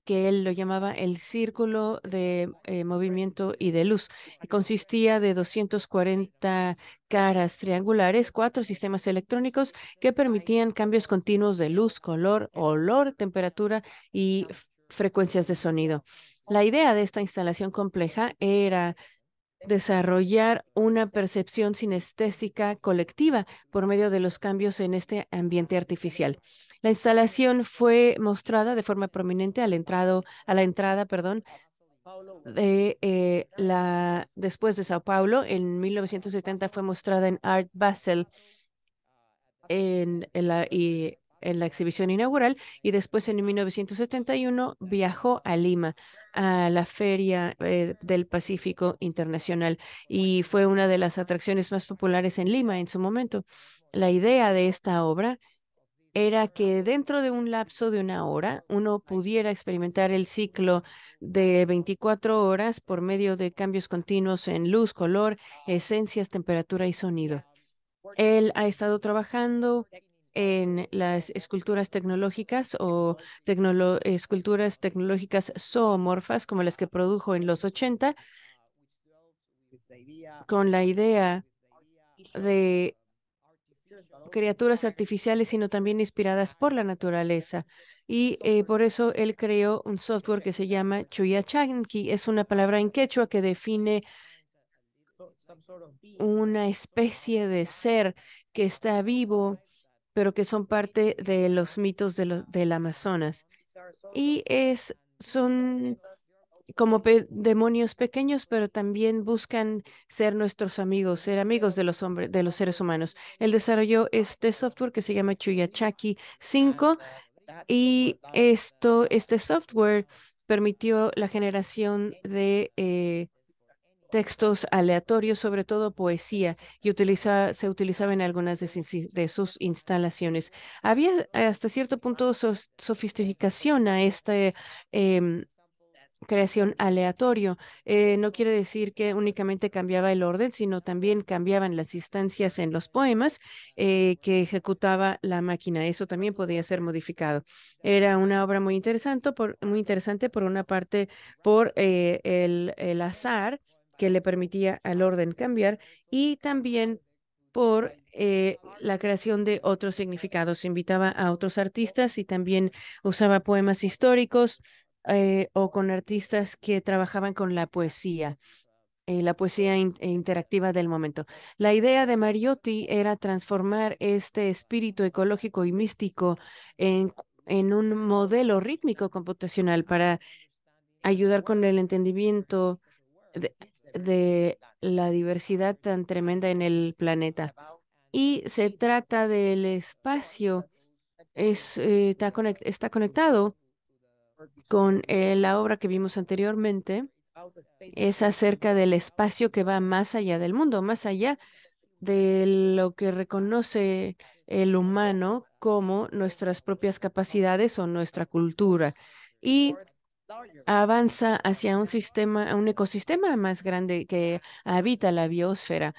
que él lo llamaba el círculo de movimiento y de luz. Y consistía de 240 caras triangulares, 4 sistemas electrónicos que permitían cambios continuos de luz, color, olor, temperatura y frecuencias de sonido. La idea de esta instalación compleja era desarrollar una percepción sinestésica colectiva por medio de los cambios en este ambiente artificial. La instalación fue mostrada de forma prominente a la entrada, perdón, después de Sao Paulo. En 1970 fue mostrada en Art Basel en la exhibición inaugural, y después en 1971 viajó a Lima a la Feria del Pacífico Internacional, y fue una de las atracciones más populares en Lima en su momento. La idea de esta obra era que dentro de un lapso de una hora uno pudiera experimentar el ciclo de 24 horas por medio de cambios continuos en luz, color, esencias, temperatura y sonido. Él ha estado trabajando en las esculturas tecnológicas o esculturas tecnológicas zoomorfas, como las que produjo en los 80, con la idea de criaturas artificiales, sino también inspiradas por la naturaleza. Y por eso él creó un software que se llama Chuyachanki. Es una palabra en quechua que define una especie de ser que está vivo, pero que son parte de los mitos del Amazonas. Y son como demonios pequeños, pero también buscan ser nuestros amigos, ser amigos de los hombres, de los seres humanos. Él desarrolló este software que se llama Chuyachaki 5, y este software permitió la generación de textos aleatorios, sobre todo poesía, y se utilizaba en algunas de sus instalaciones. Había hasta cierto punto sofisticación a esta em, creación aleatorio. No quiere decir que únicamente cambiaba el orden, sino también cambiaban las instancias en los poemas que ejecutaba la máquina. Eso también podía ser modificado. Era una obra muy interesante por una parte, por el azar que le permitía al orden cambiar, y también por la creación de otros significados. Invitaba a otros artistas y también usaba poemas históricos o con artistas que trabajaban con la poesía interactiva del momento. La idea de Mariotti era transformar este espíritu ecológico y místico en un modelo rítmico computacional para ayudar con el entendimiento de, de la diversidad tan tremenda en el planeta. Y se trata del espacio, está conectado con la obra que vimos anteriormente. Es acerca del espacio que va más allá del mundo, más allá de lo que reconoce el humano como nuestras propias capacidades o nuestra cultura, y avanza hacia a un ecosistema más grande que habita la biosfera,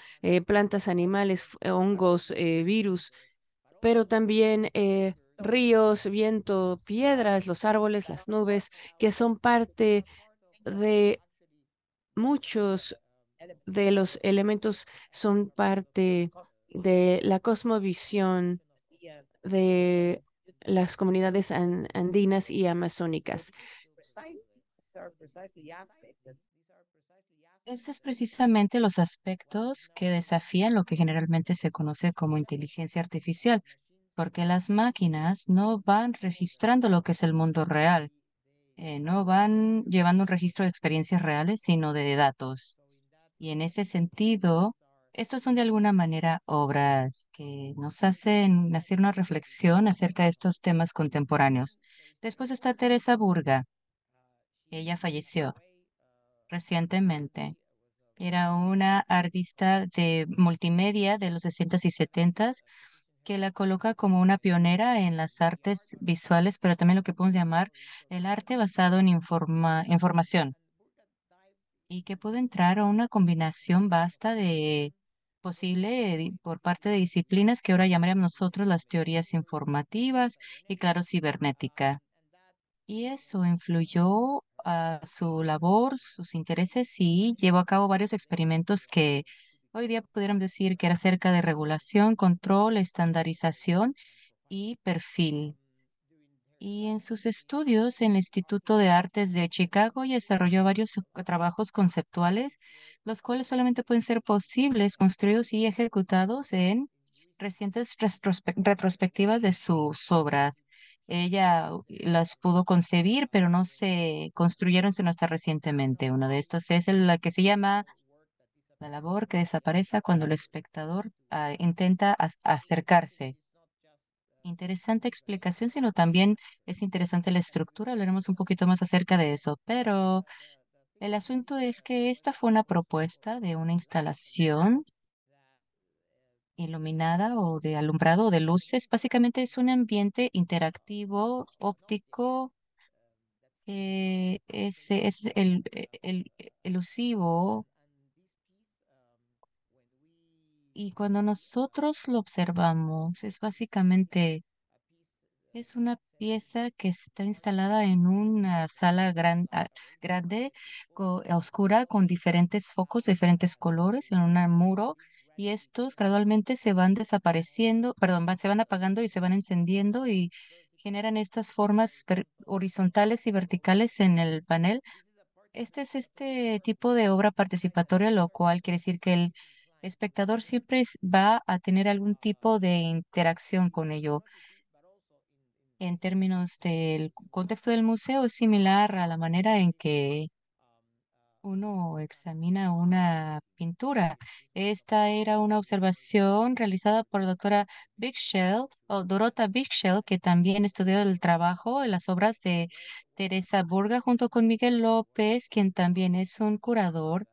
plantas, animales, hongos, virus, pero también ríos, viento, piedras, los árboles, las nubes, que son parte de muchos de los elementos, son parte de la cosmovisión de las comunidades andinas y amazónicas. Estos es precisamente los aspectos que desafían lo que generalmente se conoce como inteligencia artificial, porque las máquinas no van registrando lo que es el mundo real, no van llevando un registro de experiencias reales, sino de datos. Y en ese sentido, Estos son de alguna manera obras que nos hacen hacer una reflexión acerca de estos temas contemporáneos. Después está Teresa Burga. Ella falleció recientemente. Era una artista de multimedia de los 60 y 70 que la coloca como una pionera en las artes visuales, pero también lo que podemos llamar el arte basado en información, y que puede entrar a una combinación vasta de posible por parte de disciplinas que ahora llamaríamos nosotros las teorías informativas y claro, cibernética. Y eso influyó a su labor, sus intereses, y llevó a cabo varios experimentos que hoy día pudiéramos decir que era acerca de regulación, control, estandarización y perfil. Y en sus estudios en el Instituto de Artes de Chicago ella desarrolló varios trabajos conceptuales, los cuales solamente pueden ser posibles, construidos y ejecutados en recientes retrospectivas de sus obras. Ella las pudo concebir, pero no se construyeron sino hasta recientemente. Uno de estos es la que se llama La labor que desaparece cuando el espectador intenta acercarse. Interesante explicación, sino también es interesante la estructura. Hablaremos un poquito más acerca de eso, pero el asunto es que esta fue una propuesta de una instalación iluminada o de alumbrado o de luces. Básicamente es un ambiente interactivo, óptico, es elusivo, y cuando nosotros lo observamos es básicamente. Es una pieza que está instalada en una sala grande, oscura, con diferentes focos, diferentes colores, en un muro, y estos gradualmente se van desapareciendo, perdón, se van apagando y se van encendiendo y generan estas formas horizontales y verticales en el panel. Este es este tipo de obra participatoria, lo cual quiere decir que el espectador siempre va a tener algún tipo de interacción con ello. En términos del contexto del museo, es similar a la manera en que uno examina una pintura. Esta era una observación realizada por la doctora Bigshell o Dorota Bigshell, que también estudió el trabajo en las obras de Teresa Burga junto con Miguel López, quien también es un curador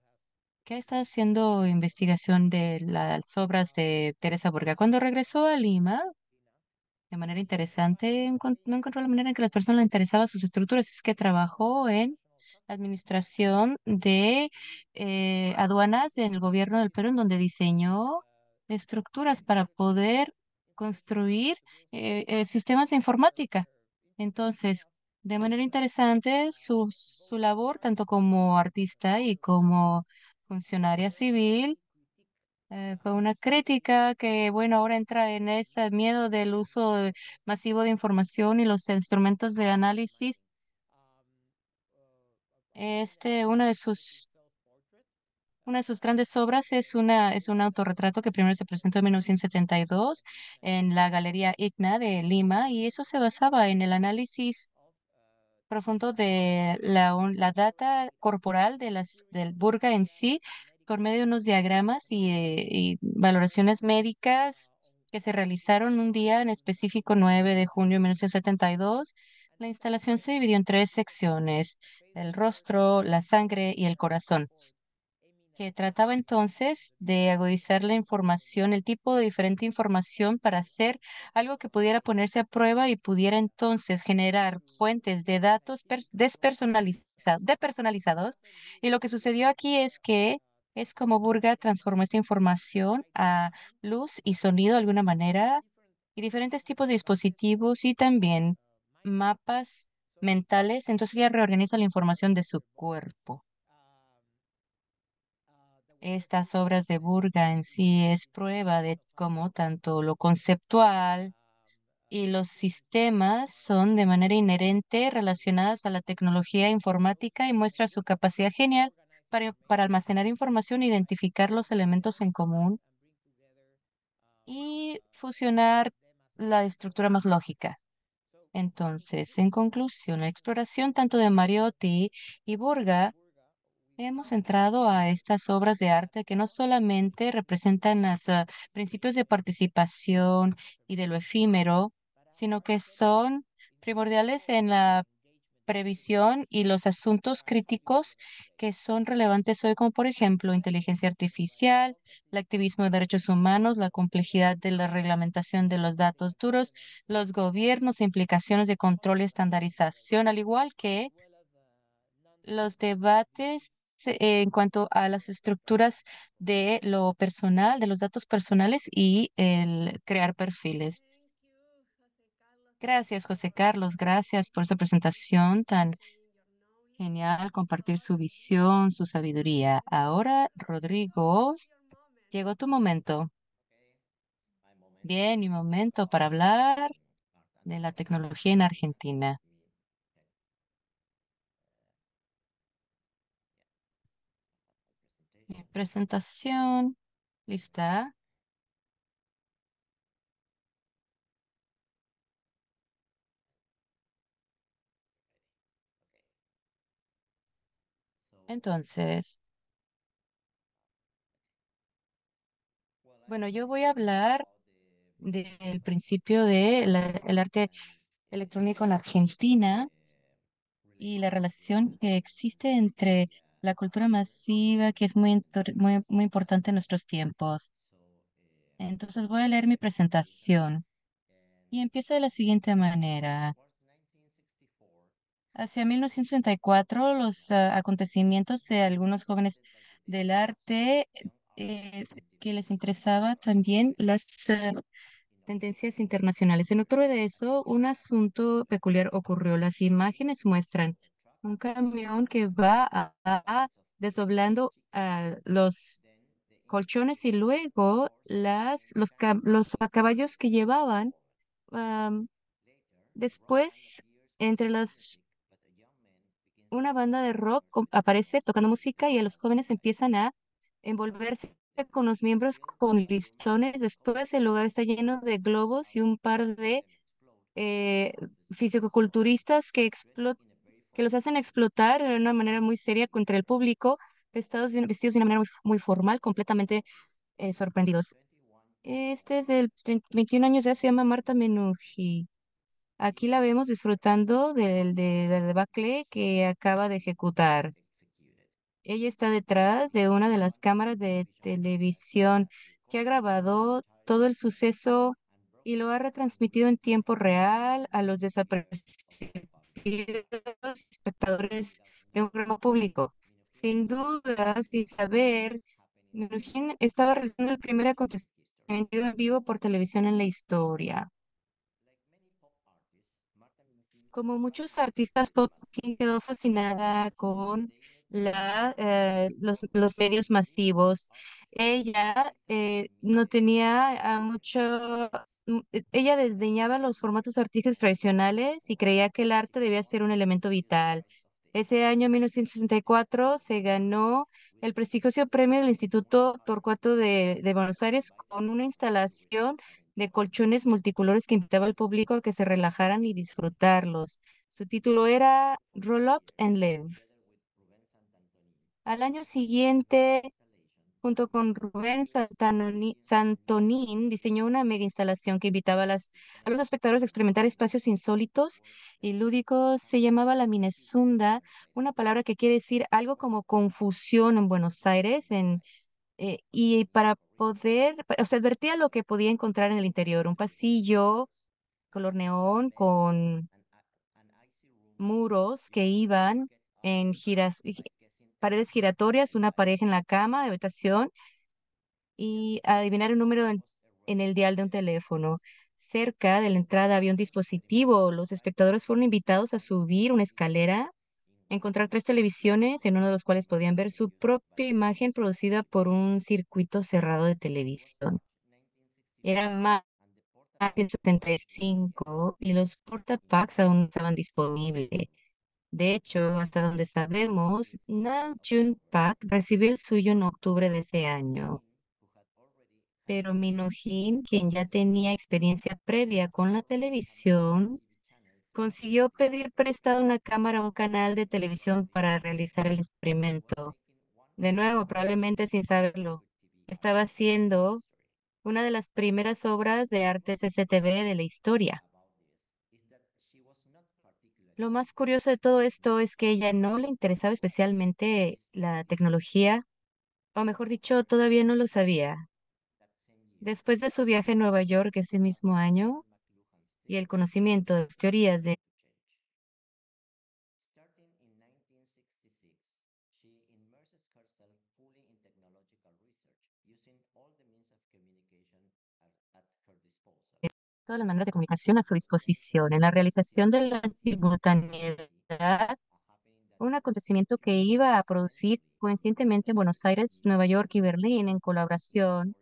que ha estado haciendo investigación de las obras de Teresa Burga. Cuando regresó a Lima, de manera interesante, no encontró la manera en que las personas le interesaban sus estructuras. Es que trabajó en administración de aduanas en el gobierno del Perú, en donde diseñó estructuras para poder construir sistemas de informática. Entonces, de manera interesante, su labor, tanto como artista y como funcionaria civil, fue una crítica que, bueno, ahora entra en ese miedo del uso masivo de información y los instrumentos de análisis. Una de sus grandes obras es un autorretrato que primero se presentó en 1972 en la Galería Igna de Lima, y eso se basaba en el análisis profundo de la data corporal del burga en sí, por medio de unos diagramas y valoraciones médicas que se realizaron un día en específico, 9 de junio de 1972. La instalación se dividió en tres secciones: el rostro, la sangre y el corazón, que trataba entonces de agudizar la información, el tipo de diferente información, para hacer algo que pudiera ponerse a prueba y pudiera entonces generar fuentes de datos depersonalizados. Y lo que sucedió aquí es que es como Burga transformó esta información a luz y sonido de alguna manera, y diferentes tipos de dispositivos y también mapas mentales. Entonces ella reorganiza la información de su cuerpo. Estas obras de Burga en sí es prueba de cómo tanto lo conceptual y los sistemas son de manera inherente relacionadas a la tecnología informática, y muestra su capacidad genial para almacenar información, identificar los elementos en común y fusionar la estructura más lógica. Entonces, en conclusión, la exploración tanto de Mariotti y Burga hemos entrado a estas obras de arte que no solamente representan los principios de participación y de lo efímero, sino que son primordiales en la previsión y los asuntos críticos que son relevantes hoy, como por ejemplo inteligencia artificial, el activismo de derechos humanos, la complejidad de la reglamentación de los datos duros, los gobiernos, implicaciones de control y estandarización, al igual que los debates en cuanto a las estructuras de lo personal, de los datos personales y el crear perfiles. Gracias, José Carlos. Gracias por esa presentación tan genial, compartir su visión, su sabiduría. Ahora, Rodrigo, llegó tu momento. Bien, mi momento para hablar de la tecnología en Argentina. Mi presentación, ¿lista? Entonces, bueno, yo voy a hablar del principio del arte electrónico en Argentina y la relación que existe entre la cultura masiva, que es muy importante en nuestros tiempos. Entonces voy a leer mi presentación y empieza de la siguiente manera. Hacia 1964, los acontecimientos de algunos jóvenes del arte eh, que les interesaba también las tendencias internacionales. En octubre de eso, un asunto peculiar ocurrió. Las imágenes muestran un camión que va desdoblando los colchones y luego los caballos que llevaban. am, Después, entre una banda de rock aparece tocando música y los jóvenes empiezan a envolverse con los miembros con listones. Después el lugar está lleno de globos y un par de eh, fisicoculturistas que los hacen explotar de una manera muy seria contra el público, vestidos de una manera muy formal, completamente sorprendidos. Este es del 21 años de edad, se llama Marta Menuji. Aquí la vemos disfrutando del debacle que acaba de ejecutar. Ella está detrás de una de las cámaras de televisión que ha grabado todo el suceso y lo ha retransmitido en tiempo real a los desapercibidos espectadores de un programa público. Sin duda, sin saber, Minujín estaba realizando el primer acontecimiento en vivo por televisión en la historia. Como muchos artistas pop, quien quedó fascinada con los medios masivos. Ella no tenía ella desdeñaba los formatos artísticos tradicionales y creía que el arte debía ser un elemento vital. Ese año, 1964, se ganó el prestigioso premio del Instituto Torcuato de Buenos Aires con una instalación de colchones multicolores que invitaba al público a que se relajaran y disfrutarlos. Su título era Roll Up and Live. Al año siguiente, junto con Santonín, diseñó una mega instalación que invitaba a los espectadores a experimentar espacios insólitos y lúdicos. Se llamaba la Minnesunda, una palabra que quiere decir algo como confusión en Buenos Aires, y para o sea, advertía lo que podía encontrar en el interior, un pasillo color neón con muros que iban en paredes giratorias, una pareja en la cama de habitación y adivinar un número en el dial de un teléfono. Cerca de la entrada había un dispositivo. Los espectadores fueron invitados a subir una escalera, encontrar tres televisiones, en uno de los cuales podían ver su propia imagen producida por un circuito cerrado de televisión. Era más de 75 y los portapacks aún no estaban disponibles. De hecho, hasta donde sabemos, Nam June Pak recibió el suyo en octubre de ese año. Pero Minohin, quien ya tenía experiencia previa con la televisión, consiguió pedir prestada una cámara a un canal de televisión para realizar el experimento. de nuevo, probablemente sin saberlo, estaba haciendo una de las primeras obras de arte CCTV de la historia. Lo más curioso de todo esto es que ella no le interesaba especialmente la tecnología, o mejor dicho, todavía no lo sabía. Después de su viaje a Nueva York ese mismo año y el conocimiento de las teorías de todas las maneras de comunicación a su disposición en la realización de la simultaneidad, un acontecimiento que iba a producir coincidentemente en Buenos Aires, Nueva York y Berlín en colaboración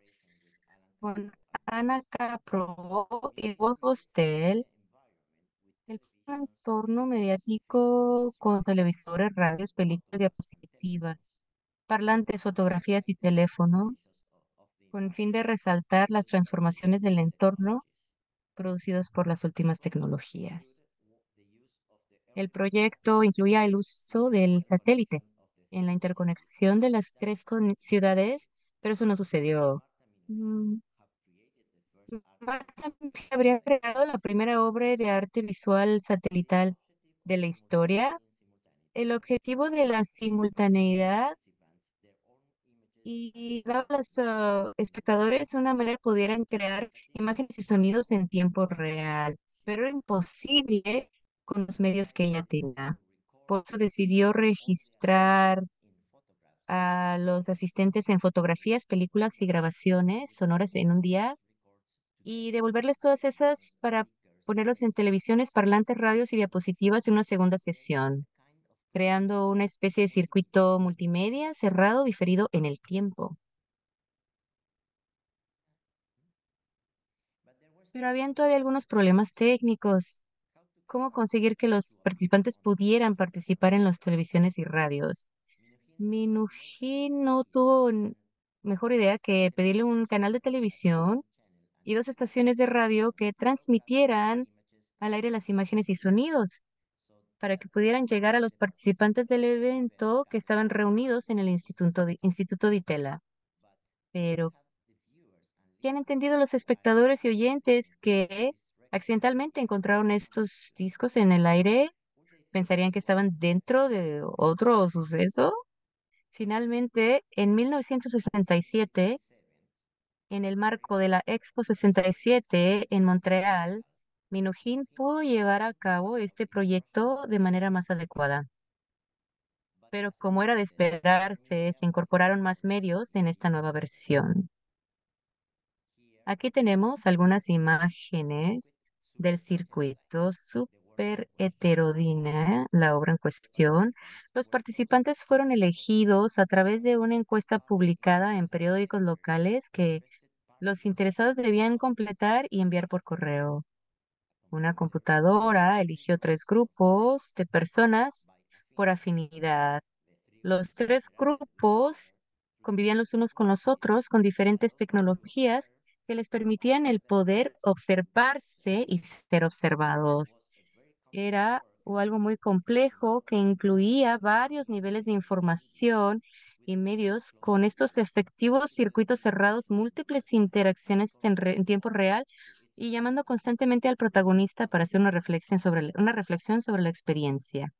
con Ana Capro y Wolf Hostel, el entorno mediático con televisores, radios, películas, diapositivas, parlantes, fotografías y teléfonos, con el fin de resaltar las transformaciones del entorno producidos por las últimas tecnologías. El proyecto incluía el uso del satélite en la interconexión de las tres ciudades, pero eso no sucedió. Mm, Markham habría creado la primera obra de arte visual satelital de la historia. El objetivo de la simultaneidad y dar a los espectadores una manera de pudieran crear imágenes y sonidos en tiempo real, pero era imposible con los medios que ella tenía. Por eso decidió registrar a los asistentes en fotografías, películas y grabaciones sonoras en un día y devolverles todas esas para ponerlos en televisiones, parlantes, radios y diapositivas en una segunda sesión, creando una especie de circuito multimedia cerrado diferido en el tiempo. Pero habían todavía algunos problemas técnicos. ¿Cómo conseguir que los participantes pudieran participar en las televisiones y radios? Minujín no tuvo mejor idea que pedirle un canal de televisión y dos estaciones de radio que transmitieran al aire las imágenes y sonidos para que pudieran llegar a los participantes del evento que estaban reunidos en el Instituto de Itela. Pero, ¿qué han entendido los espectadores y oyentes que accidentalmente encontraron estos discos en el aire? ¿Pensarían que estaban dentro de otro suceso? Finalmente, en 1967, en el marco de la Expo 67 en Montreal, Minujín pudo llevar a cabo este proyecto de manera más adecuada. Pero como era de esperarse, se incorporaron más medios en esta nueva versión. Aquí tenemos algunas imágenes del circuito super heterodínea, la obra en cuestión. Los participantes fueron elegidos a través de una encuesta publicada en periódicos locales que los interesados debían completar y enviar por correo. Una computadora eligió tres grupos de personas por afinidad. Los tres grupos convivían los unos con los otros con diferentes tecnologías que les permitían el poder observarse y ser observados. Era algo muy complejo que incluía varios niveles de información y medios con estos efectivos circuitos cerrados, múltiples interacciones en tiempo real y llamando constantemente al protagonista para hacer una reflexión sobre la experiencia.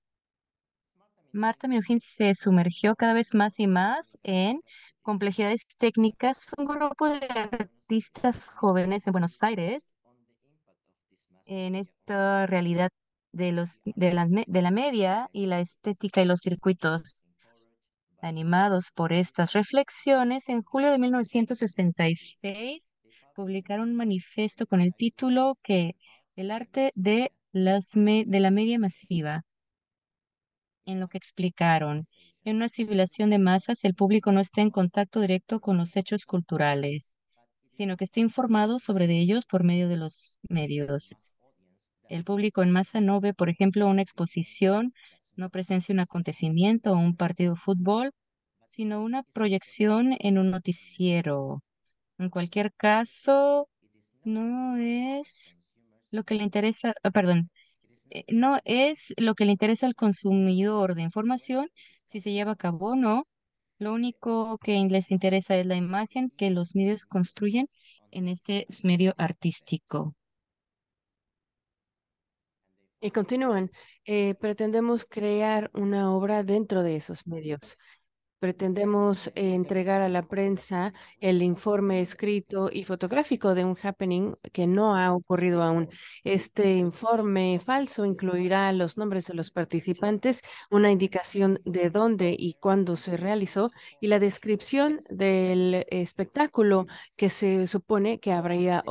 Marta Minujín se sumergió cada vez más y más en complejidades técnicas. Un grupo de artistas jóvenes en Buenos Aires, en esta realidad de la media y la estética y los circuitos. Animados por estas reflexiones, en julio de 1966 publicaron un manifiesto con el título que El arte de la media masiva, en lo que explicaron. En una civilización de masas, el público no está en contacto directo con los hechos culturales, sino que está informado sobre de ellos por medio de los medios. El público en masa no ve, por ejemplo, una exposición, no presencia un acontecimiento o un partido de fútbol, sino una proyección en un noticiero. En cualquier caso, no es lo que le interesa, perdón, no es lo que le interesa al consumidor de información, si se lleva a cabo o no, Lo único que les interesa es la imagen que los medios construyen en este medio artístico. Y continúan, pretendemos crear una obra dentro de esos medios. Pretendemos entregar a la prensa el informe escrito y fotográfico de un happening que no ha ocurrido aún. Este informe falso incluirá los nombres de los participantes, una indicación de dónde y cuándo se realizó y la descripción del espectáculo que se supone que habría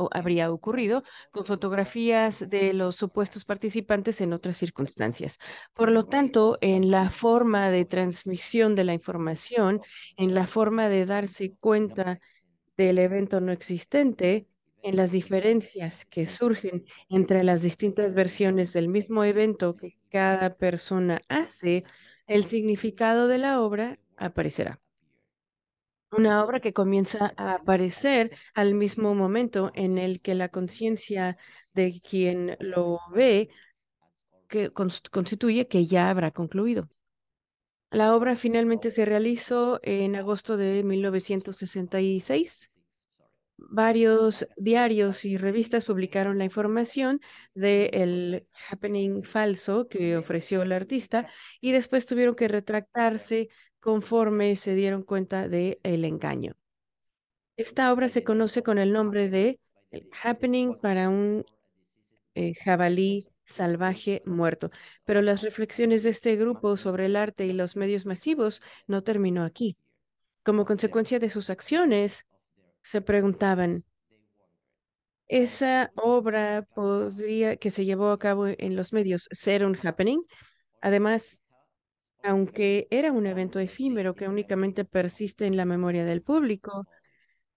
ocurrido, con fotografías de los supuestos participantes en otras circunstancias. Por lo tanto, en la forma de transmisión de la información, en la forma de darse cuenta del evento no existente, en las diferencias que surgen entre las distintas versiones del mismo evento que cada persona hace, el significado de la obra aparecerá. Una obra que comienza a aparecer al mismo momento en el que la conciencia de quien lo ve que constituye que ya habrá concluido. La obra finalmente se realizó en agosto de 1966. Varios diarios y revistas publicaron la información del happening falso que ofreció el artista y después tuvieron que retractarse conforme se dieron cuenta del engaño. Esta obra se conoce con el nombre de El Happening para un jabalí salvaje muerto. Pero las reflexiones de este grupo sobre el arte y los medios masivos no terminó aquí. Como consecuencia de sus acciones, se preguntaban, ¿esa obra podría, que se llevó a cabo en los medios, ser un happening? Además, aunque era un evento efímero que únicamente persiste en la memoria del público,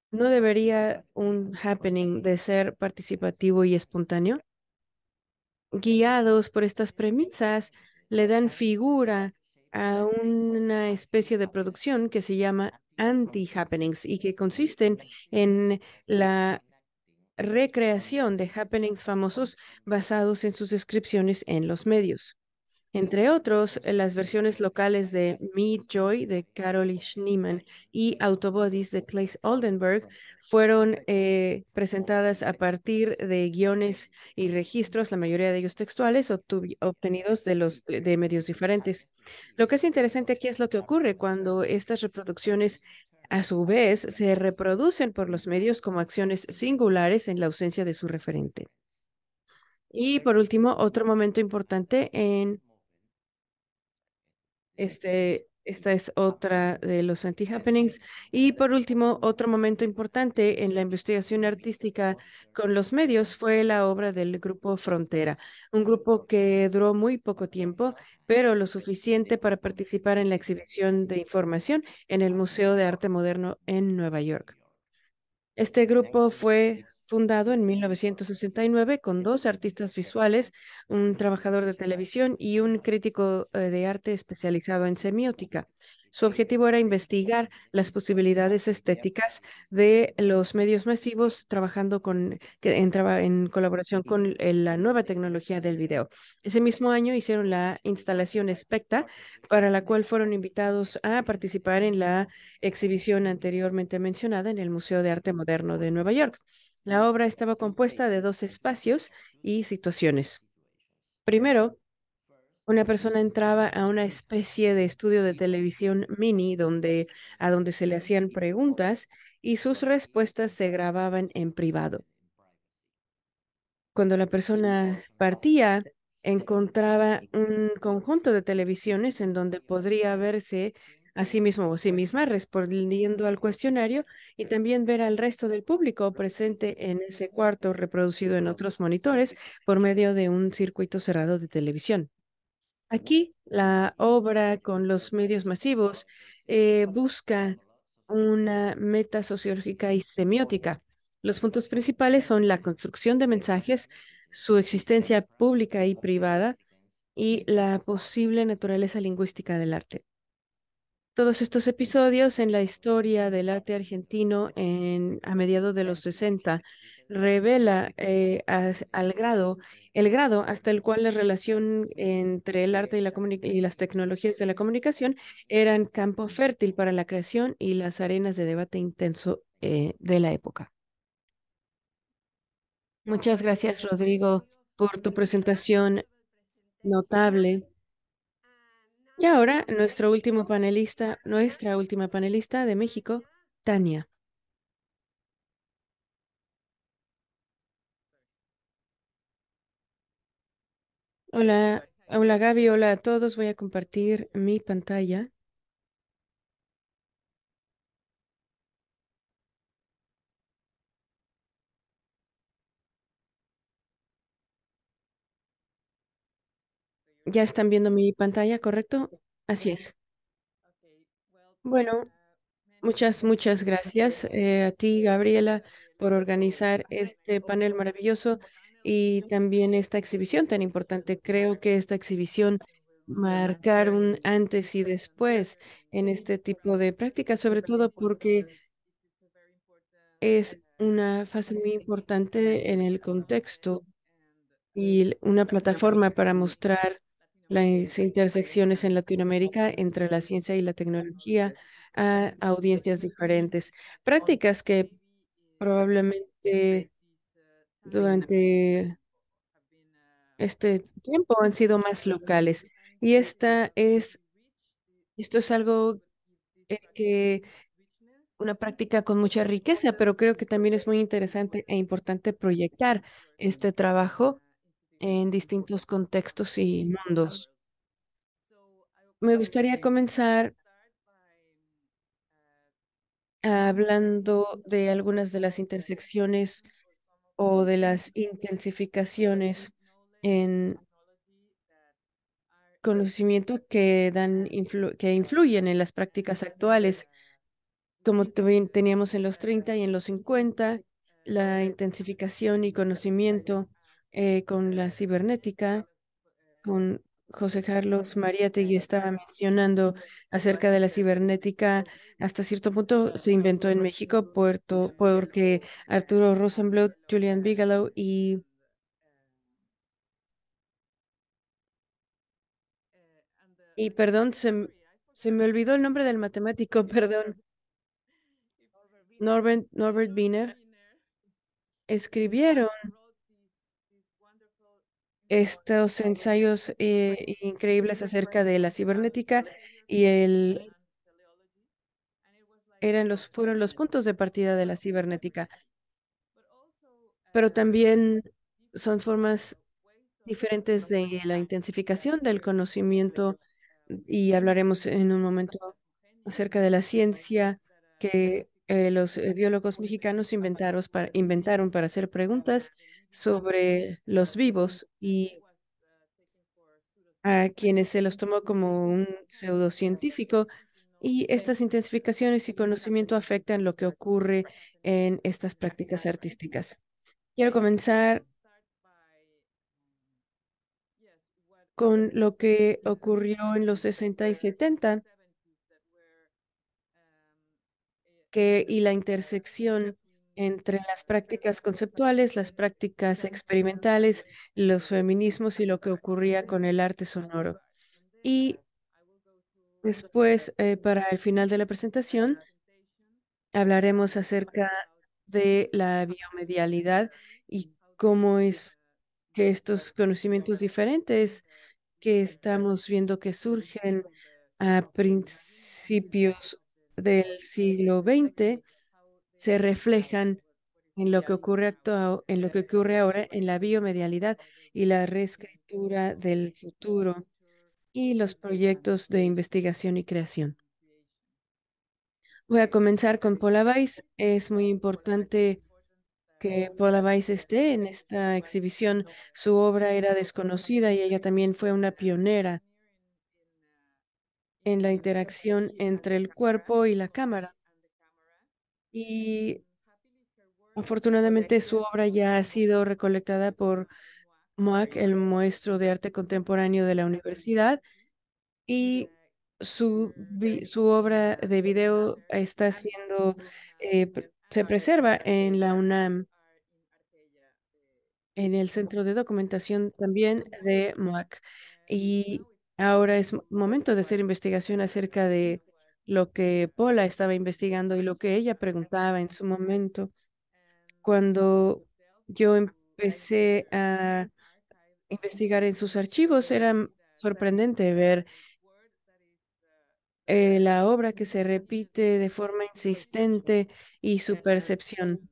¿no debería un happening de ser participativo y espontáneo? Guiados por estas premisas, le dan figura a una especie de producción que se llama anti-happenings y que consisten en la recreación de happenings famosos basados en sus descripciones en los medios. Entre otros, las versiones locales de Meet Joy de Carol Schneemann y Autobodies de Claes Oldenburg fueron presentadas a partir de guiones y registros, la mayoría de ellos textuales, obtenidos de medios diferentes. Lo que es interesante aquí es lo que ocurre cuando estas reproducciones a su vez se reproducen por los medios como acciones singulares en la ausencia de su referente. Y por último, otro momento importante en esta es otra de los anti-happenings. Y por último, otro momento importante en la investigación artística con los medios fue la obra del grupo Frontera, un grupo que duró muy poco tiempo, pero lo suficiente para participar en la exhibición de información en el Museo de Arte Moderno en Nueva York. Este grupo fue fundado en 1969 con dos artistas visuales, un trabajador de televisión y un crítico de arte especializado en semiótica. Su objetivo era investigar las posibilidades estéticas de los medios masivos trabajando que entraba en colaboración con la nueva tecnología del video. Ese mismo año hicieron la instalación Specta, para la cual fueron invitados a participar en la exhibición anteriormente mencionada en el Museo de Arte Moderno de Nueva York. La obra estaba compuesta de dos espacios y situaciones. Primero, una persona entraba a una especie de estudio de televisión mini a donde se le hacían preguntas y sus respuestas se grababan en privado. Cuando la persona partía, encontraba un conjunto de televisiones en donde podría verse a sí mismo o sí misma respondiendo al cuestionario y también ver al resto del público presente en ese cuarto reproducido en otros monitores por medio de un circuito cerrado de televisión. Aquí la obra con los medios masivos busca una meta sociológica y semiótica. Los puntos principales son la construcción de mensajes, su existencia pública y privada y la posible naturaleza lingüística del arte. Todos estos episodios en la historia del arte argentino a mediados de los 60 revela el grado hasta el cual la relación entre el arte y, y las tecnologías de la comunicación eran campo fértil para la creación y las arenas de debate intenso de la época. Muchas gracias, Rodrigo, por tu presentación notable. Y ahora nuestra última panelista de México, Tania. Hola, hola Gaby, hola a todos. Voy a compartir mi pantalla. ¿Ya están viendo mi pantalla, correcto? Así es. Bueno, muchas gracias a ti, Gabriela, por organizar este panel maravilloso y también esta exhibición tan importante. Creo que esta exhibición marcar un antes y después en este tipo de prácticas, sobre todo porque es una fase muy importante en el contexto y una plataforma para mostrar las intersecciones en Latinoamérica entre la ciencia y la tecnología a audiencias diferentes. Prácticas que probablemente durante este tiempo han sido más locales. Y esto es algo que una práctica con mucha riqueza, pero creo que también es muy interesante e importante proyectar este trabajo en distintos contextos y mundos. Me gustaría comenzar hablando de algunas de las intersecciones o de las intensificaciones en conocimiento que que influyen en las prácticas actuales, como también teníamos en los 30 y en los 50 la intensificación y conocimiento con la cibernética con José Carlos Mariátegui estaba mencionando acerca de la cibernética, hasta cierto punto se inventó en México porque Arturo Rosenbluth, Julian Bigelow y perdón, se me olvidó el nombre del matemático, perdón, Norbert Wiener, escribieron estos ensayos increíbles acerca de la cibernética y fueron los puntos de partida de la cibernética, pero también son formas diferentes de la intensificación del conocimiento y hablaremos en un momento acerca de la ciencia que los biólogos mexicanos inventaron para hacer preguntas sobre los vivos y a quienes se los tomó como un pseudocientífico. Y estas intensificaciones y conocimiento afectan lo que ocurre en estas prácticas artísticas. Quiero comenzar con lo que ocurrió en los 60 y 70 y la intersección entre las prácticas conceptuales, las prácticas experimentales, los feminismos y lo que ocurría con el arte sonoro. Y después, para el final de la presentación, hablaremos acerca de la biomedialidad y cómo es que estos conocimientos diferentes que estamos viendo que surgen a principios del siglo XX se reflejan en lo que en lo que ocurre ahora en la biomedialidad y la reescritura del futuro y los proyectos de investigación y creación. Voy a comenzar con Paula Weiss. Es muy importante que Paula Weiss esté en esta exhibición. Su obra era desconocida y ella también fue una pionera en la interacción entre el cuerpo y la cámara. Y afortunadamente su obra ya ha sido recolectada por MOAC, el Maestro de Arte Contemporáneo de la universidad, y su obra de video está se preserva en la UNAM en el Centro de Documentación también de MOAC. Y ahora es momento de hacer investigación acerca de lo que Paula estaba investigando y lo que ella preguntaba en su momento. Cuando yo empecé a investigar en sus archivos, era sorprendente ver la obra que se repite de forma insistente y su percepción.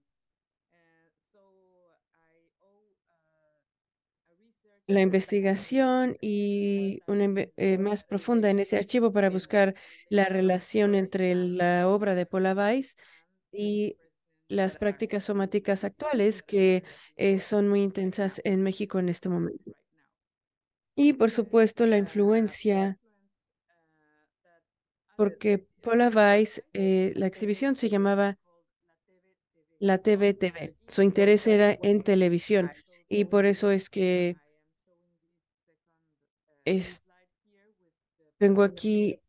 La investigación y una más profunda en ese archivo para buscar la relación entre la obra de Paula Weiss y las prácticas somáticas actuales que son muy intensas en México en este momento. Y por supuesto la influencia, porque Paula Weiss, la exhibición se llamaba la TV. Su interés era en televisión y por eso es que es, tengo aquí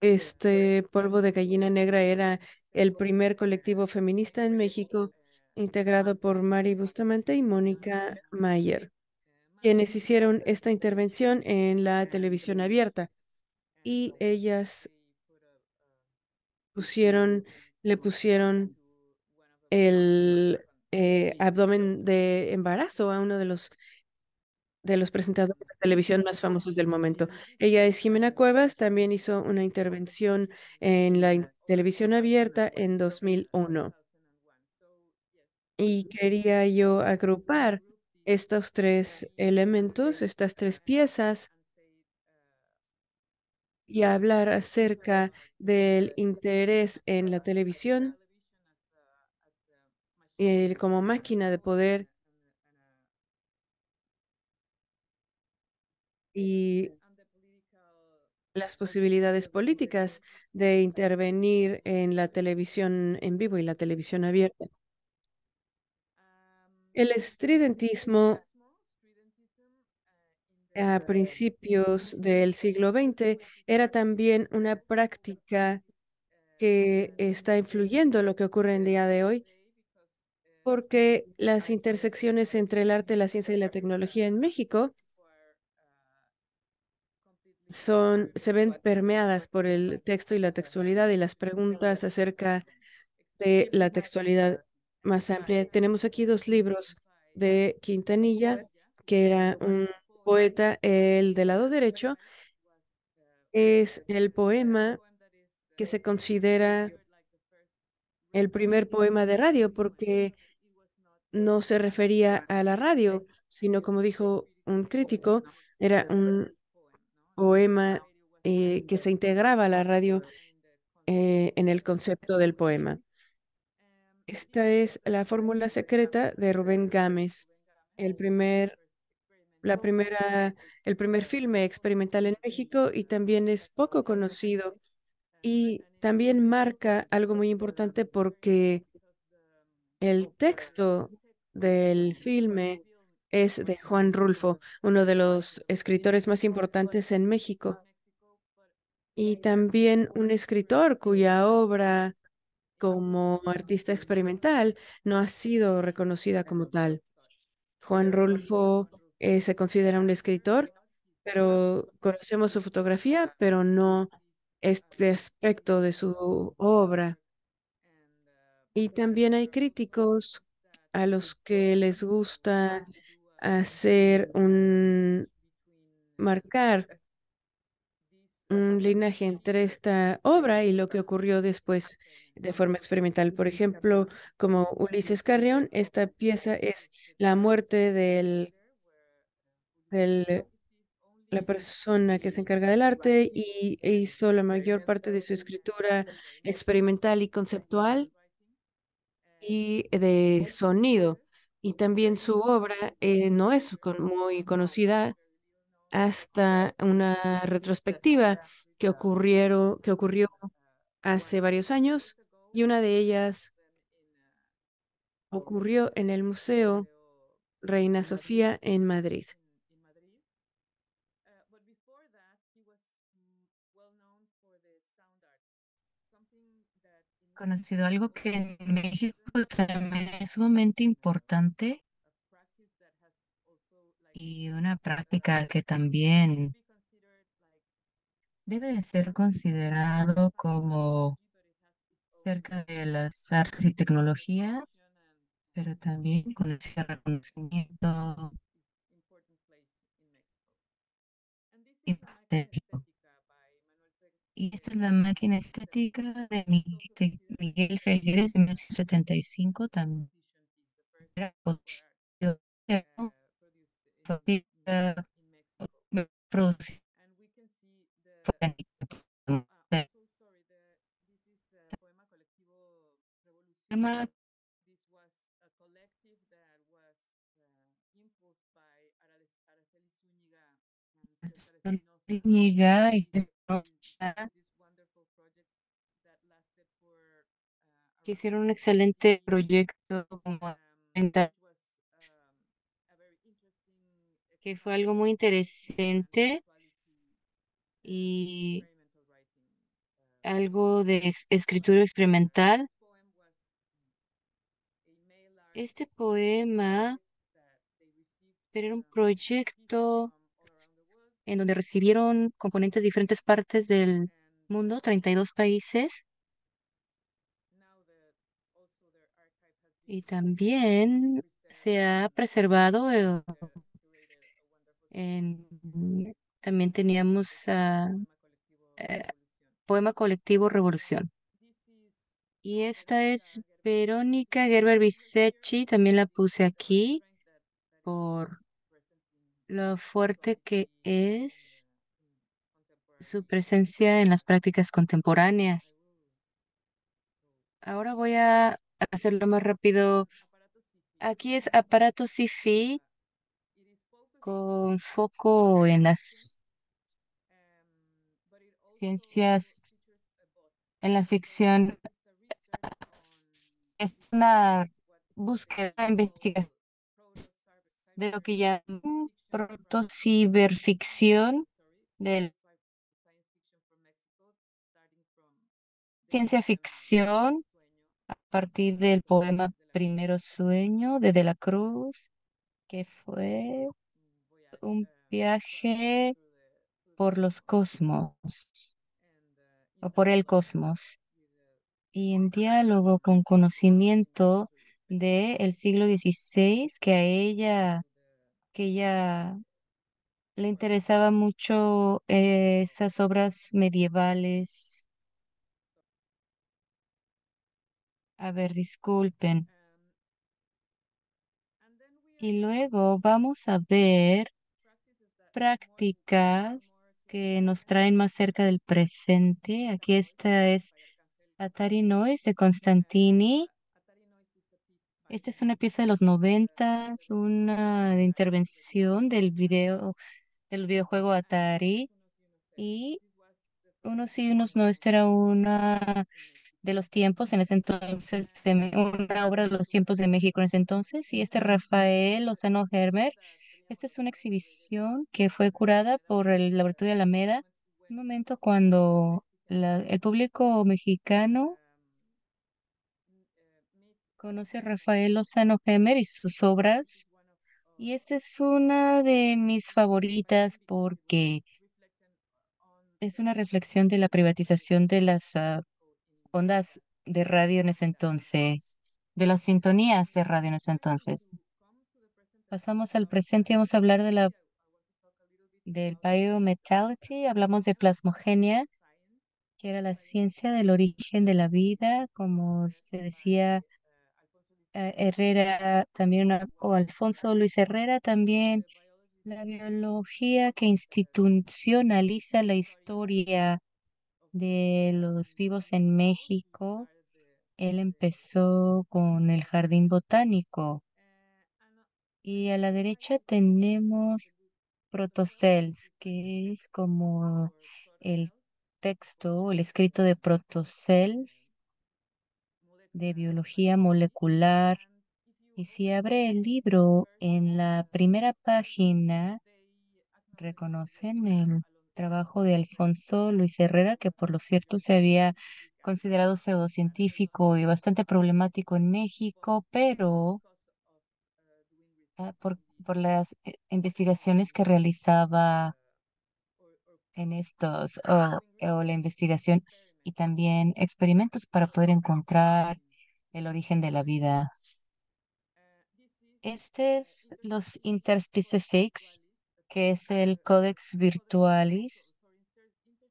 este Polvo de Gallina Negra era el primer colectivo feminista en México integrado por Mari Bustamante y Mónica Mayer, quienes hicieron esta intervención en la televisión abierta y ellas pusieron, le pusieron el abdomen de embarazo a uno de los presentadores de televisión más famosos del momento. Ella es Jimena Cuevas, también hizo una intervención en la televisión abierta en 2001. Y quería yo agrupar estos tres elementos, estas tres piezas, y hablar acerca del interés en la televisión como máquina de poder y las posibilidades políticas de intervenir en la televisión en vivo y la televisión abierta. El estridentismo a principios del siglo XX era también una práctica que está influyendo en lo que ocurre en el día de hoy, porque las intersecciones entre el arte, la ciencia y la tecnología en México se ven permeadas por el texto y la textualidad y las preguntas acerca de la textualidad más amplia. Tenemos aquí dos libros de Quintanilla, que era un poeta. El del lado derecho es el poema que se considera el primer poema de radio, porque no se refería a la radio, sino como dijo un crítico, era un poema que se integraba a la radio en el concepto del poema. Esta es la fórmula secreta de Rubén Gámez, el primer, la primera, el primer filme experimental en México y también es poco conocido y también marca algo muy importante porque el texto del filme es de Juan Rulfo, uno de los escritores más importantes en México y también un escritor cuya obra como artista experimental no ha sido reconocida como tal. Juan Rulfo se considera un escritor, pero conocemos su fotografía, pero no este aspecto de su obra. Y también hay críticos a los que les gusta hacer marcar un linaje entre esta obra y lo que ocurrió después de forma experimental. Por ejemplo, como Ulises Carrión, esta pieza es la muerte del la persona que se encarga del arte y hizo la mayor parte de su escritura experimental y conceptual y de sonido. Y también su obra no es muy conocida hasta una retrospectiva que ocurrió hace varios años y una de ellas ocurrió en el Museo Reina Sofía en Madrid. conocido algo que en México también es sumamente importante y una práctica que también debe de ser considerado como cerca de las artes y tecnologías, pero también con ese reconocimiento hipotético. Y esta es la máquina estética de Miguel Felgueres de 1975, también era producido, producida llama Zúñiga y que hicieron un excelente proyecto como 30, que fue algo muy interesante y algo de escritura experimental. Este poema era un proyecto en donde recibieron componentes de diferentes partes del mundo, 32 países, y también se ha preservado en, también teníamos eh, Poema Colectivo Revolución. Y esta es Verónica Gerber Bisechi, también la puse aquí por lo fuerte que es su presencia en las prácticas contemporáneas. Ahora voy a hacerlo más rápido. Aquí es aparato sci-fi con foco en las ciencias, en la ficción. Es una búsqueda, investigación de lo que llaman proto-ciberficción de la ciencia ficción a partir del poema Primero Sueño de la Cruz, que fue un viaje por los cosmos o por el cosmos y en diálogo con conocimiento del siglo XVI que ella le interesaba mucho esas obras medievales. A ver, disculpen. Y luego vamos a ver prácticas que nos traen más cerca del presente. Aquí esta es Atari Noise de Constantini. Esta es una pieza de los noventas, una intervención del videojuego Atari. Y unos sí, unos no. Esta era una de los tiempos en ese entonces, una obra de los tiempos de México en ese entonces. Y este Rafael Lozano Hermer. Esta es una exhibición que fue curada por el Laboratorio de Alameda, un momento cuando el público mexicano conoce a Rafael Lozano Hemer y sus obras. Y esta es una de mis favoritas porque es una reflexión de la privatización de las ondas de radio en ese entonces, de las sintonías de radio en ese entonces. Pasamos al presente y vamos a hablar del biometality, hablamos de plasmogenia, que era la ciencia del origen de la vida, como se decía Herrera también, o Alfonso Luis Herrera también, la biología que institucionaliza la historia de los vivos en México. Él empezó con el jardín botánico y a la derecha tenemos Protocells, que es como el texto o el escrito de Protocells de biología molecular. Y si abre el libro en la primera página, reconocen el trabajo de Alfonso Luis Herrera, que por lo cierto se había considerado pseudocientífico y bastante problemático en México, pero por las investigaciones que realizaba en estos, o la investigación y también experimentos para poder encontrar el origen de la vida. Este es los Interspecifics, que es el Codex Virtualis.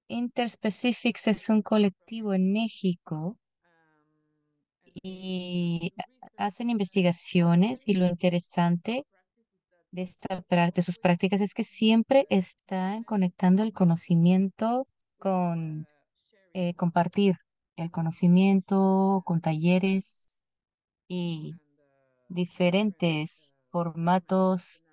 Interspecifics es un colectivo en México y hacen investigaciones y lo interesante de sus prácticas es que siempre están conectando el conocimiento con compartir el conocimiento con talleres y diferentes formatos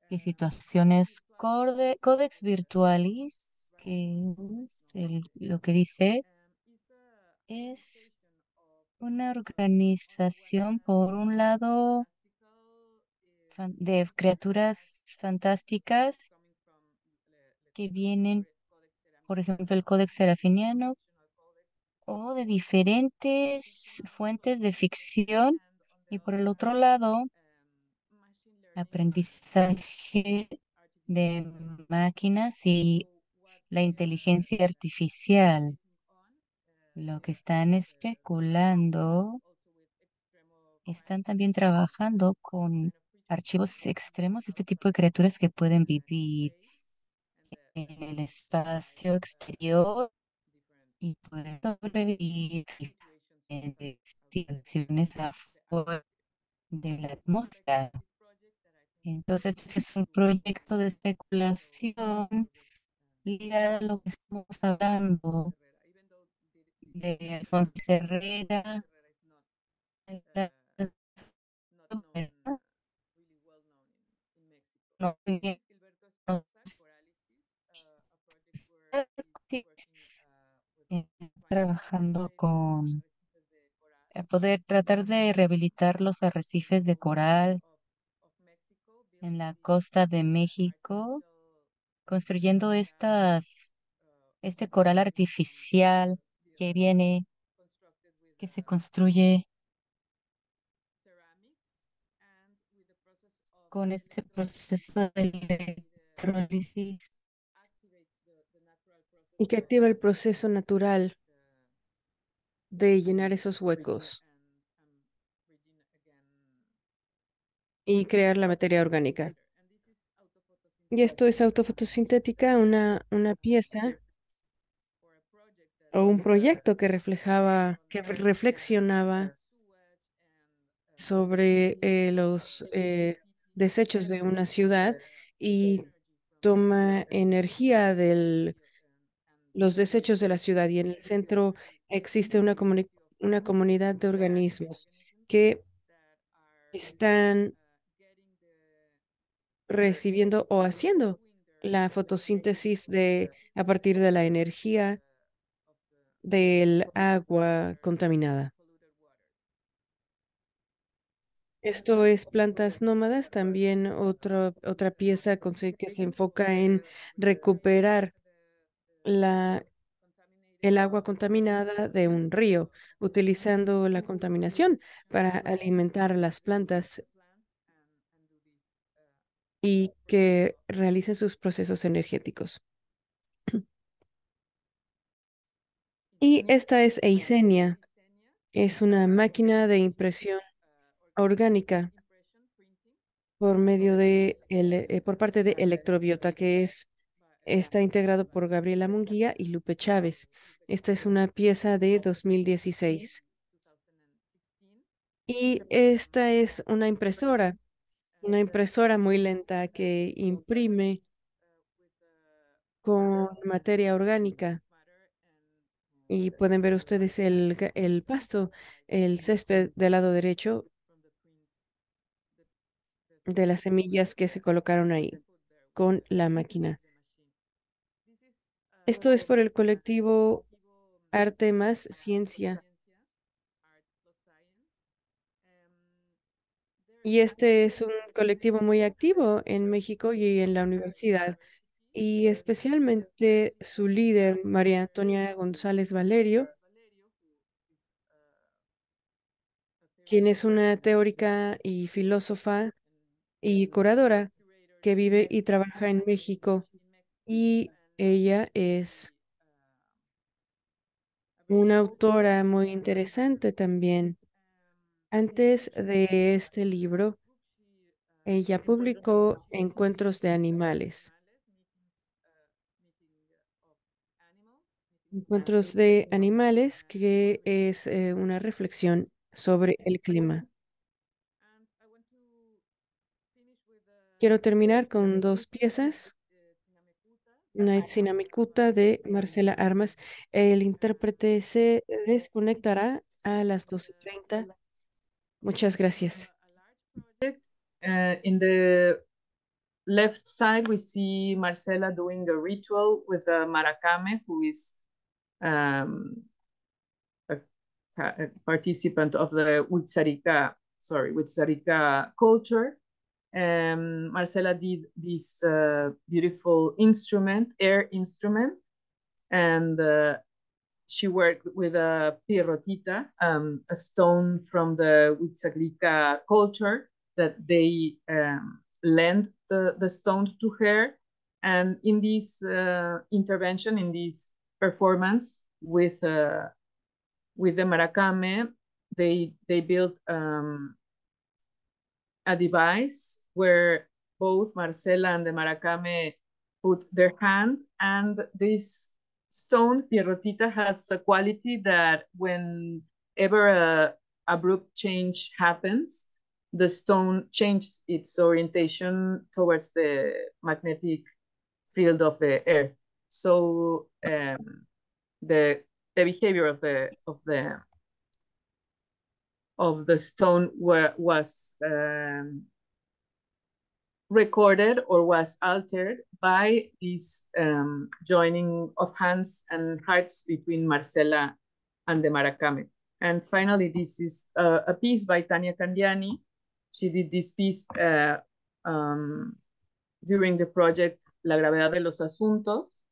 y situaciones. Codex Virtualis, que es lo que dice, es una organización, por un lado, de criaturas fantásticas que vienen, por ejemplo, el Códex Serafiniano, o de diferentes fuentes de ficción, y por el otro lado, aprendizaje de máquinas y la inteligencia artificial. Lo que están especulando, están también trabajando con archivos extremos, este tipo de criaturas que pueden vivir en el espacio exterior y pueden sobrevivir en situaciones afuera de la atmósfera. Entonces, este es un proyecto de especulación ligado a lo que estamos hablando de Alfonso Herrera, la- no, no, eh, trabajando con poder tratar de rehabilitar los arrecifes de coral en la costa de México, construyendo este coral artificial que viene, que se construye con este proceso de electrólisis. y que activa el proceso natural de llenar esos huecos y crear la materia orgánica. Y esto es autofotosintética, una pieza o un proyecto que reflejaba, que reflexionaba sobre los desechos de una ciudad y toma energía de los desechos de la ciudad. Y en el centro existe una comunidad de organismos que están recibiendo o haciendo la fotosíntesis a partir de la energía del agua contaminada. Esto es plantas nómadas, también otra pieza que se enfoca en recuperar la, el agua contaminada de un río, utilizando la contaminación para alimentar a las plantas y que realice sus procesos energéticos. Y esta es Eisenia, es una máquina de impresión orgánica por parte de Electrobiota, está integrado por Gabriela Munguía y Lupe Chávez. Esta es una pieza de 2016. Y esta es una impresora muy lenta que imprime con materia orgánica. Y pueden ver ustedes el pasto, el césped del lado derecho de las semillas que se colocaron ahí con la máquina. Esto es por el colectivo Arte más Ciencia. Y este es un colectivo muy activo en México y en la universidad. Y especialmente su líder, María Antonia González Valerio, quien es una teórica y filósofa y curadora que vive y trabaja en México. Y ella es una autora muy interesante también. Antes de este libro, ella publicó Encuentros de Animales. Encuentros de Animales, que es una reflexión sobre el clima. Quiero terminar con dos piezas. Sinamikuta de Marcela Armas. El intérprete se desconectará a las 12:30. Muchas gracias. In the left side, we see Marcela doing a ritual with a maracame, who is a participant of the Huitzarica culture. Marcela did this beautiful air instrument, and she worked with a pirrotita, a stone from the Huitzagrica culture that they lent the stone to her. And in this intervention, in this performance with the maracame, they built a device where both Marcela and the maracame put their hand, and this stone, Pierrotita, has a quality that whenever a abrupt change happens, the stone changes its orientation towards the magnetic field of the earth. So the behavior of the stone was recorded or was altered by this joining of hands and hearts between Marcela and the maracame. And finally, this is a piece by Tania Candiani. She did this piece during the project La Gravedad de los Asuntos.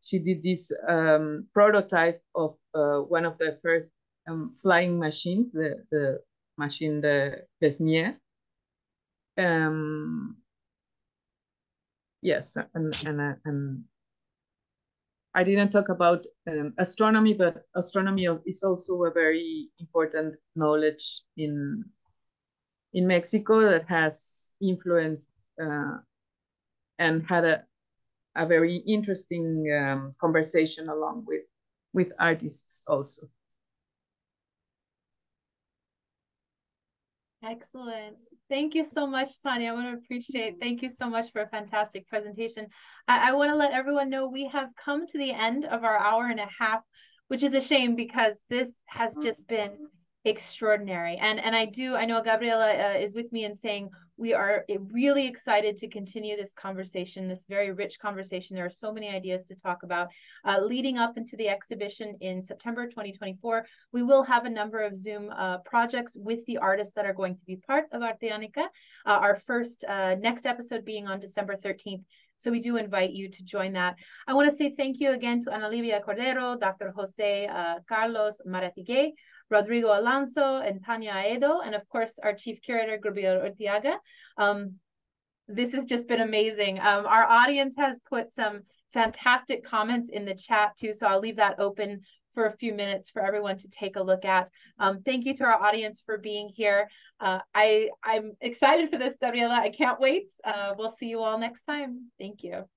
She did this prototype of one of the first flying machines, the machine, the Besnier. Yes, and I didn't talk about astronomy, but astronomy is also a very important knowledge in Mexico that has influenced and had a very interesting conversation along with artists also. Excellent. Thank you so much, Tania. I want to appreciate, thank you so much for a fantastic presentation. I want to let everyone know we have come to the end of our hour and a half, which is a shame because this has just been extraordinary. And I know Gabriela is with me in saying we are really excited to continue this conversation, this very rich conversation. There are so many ideas to talk about. Leading up into the exhibition in September 2024, we will have a number of Zoom projects with the artists that are going to be part of Arteanica. Our first next episode being on December 13th. So we do invite you to join that. I want to say thank you again to Ana Livia Cordero, Dr. Jose Carlos Maratigue, Rodrigo Alonso, and Tania Aedo, and of course, our Chief Curator, Gabriel Urtiaga. This has just been amazing. Our audience has put some fantastic comments in the chat too, so I'll leave that open for a few minutes for everyone to take a look at. Thank you to our audience for being here. I'm excited for this, Gabriela. I can't wait. We'll see you all next time. Thank you.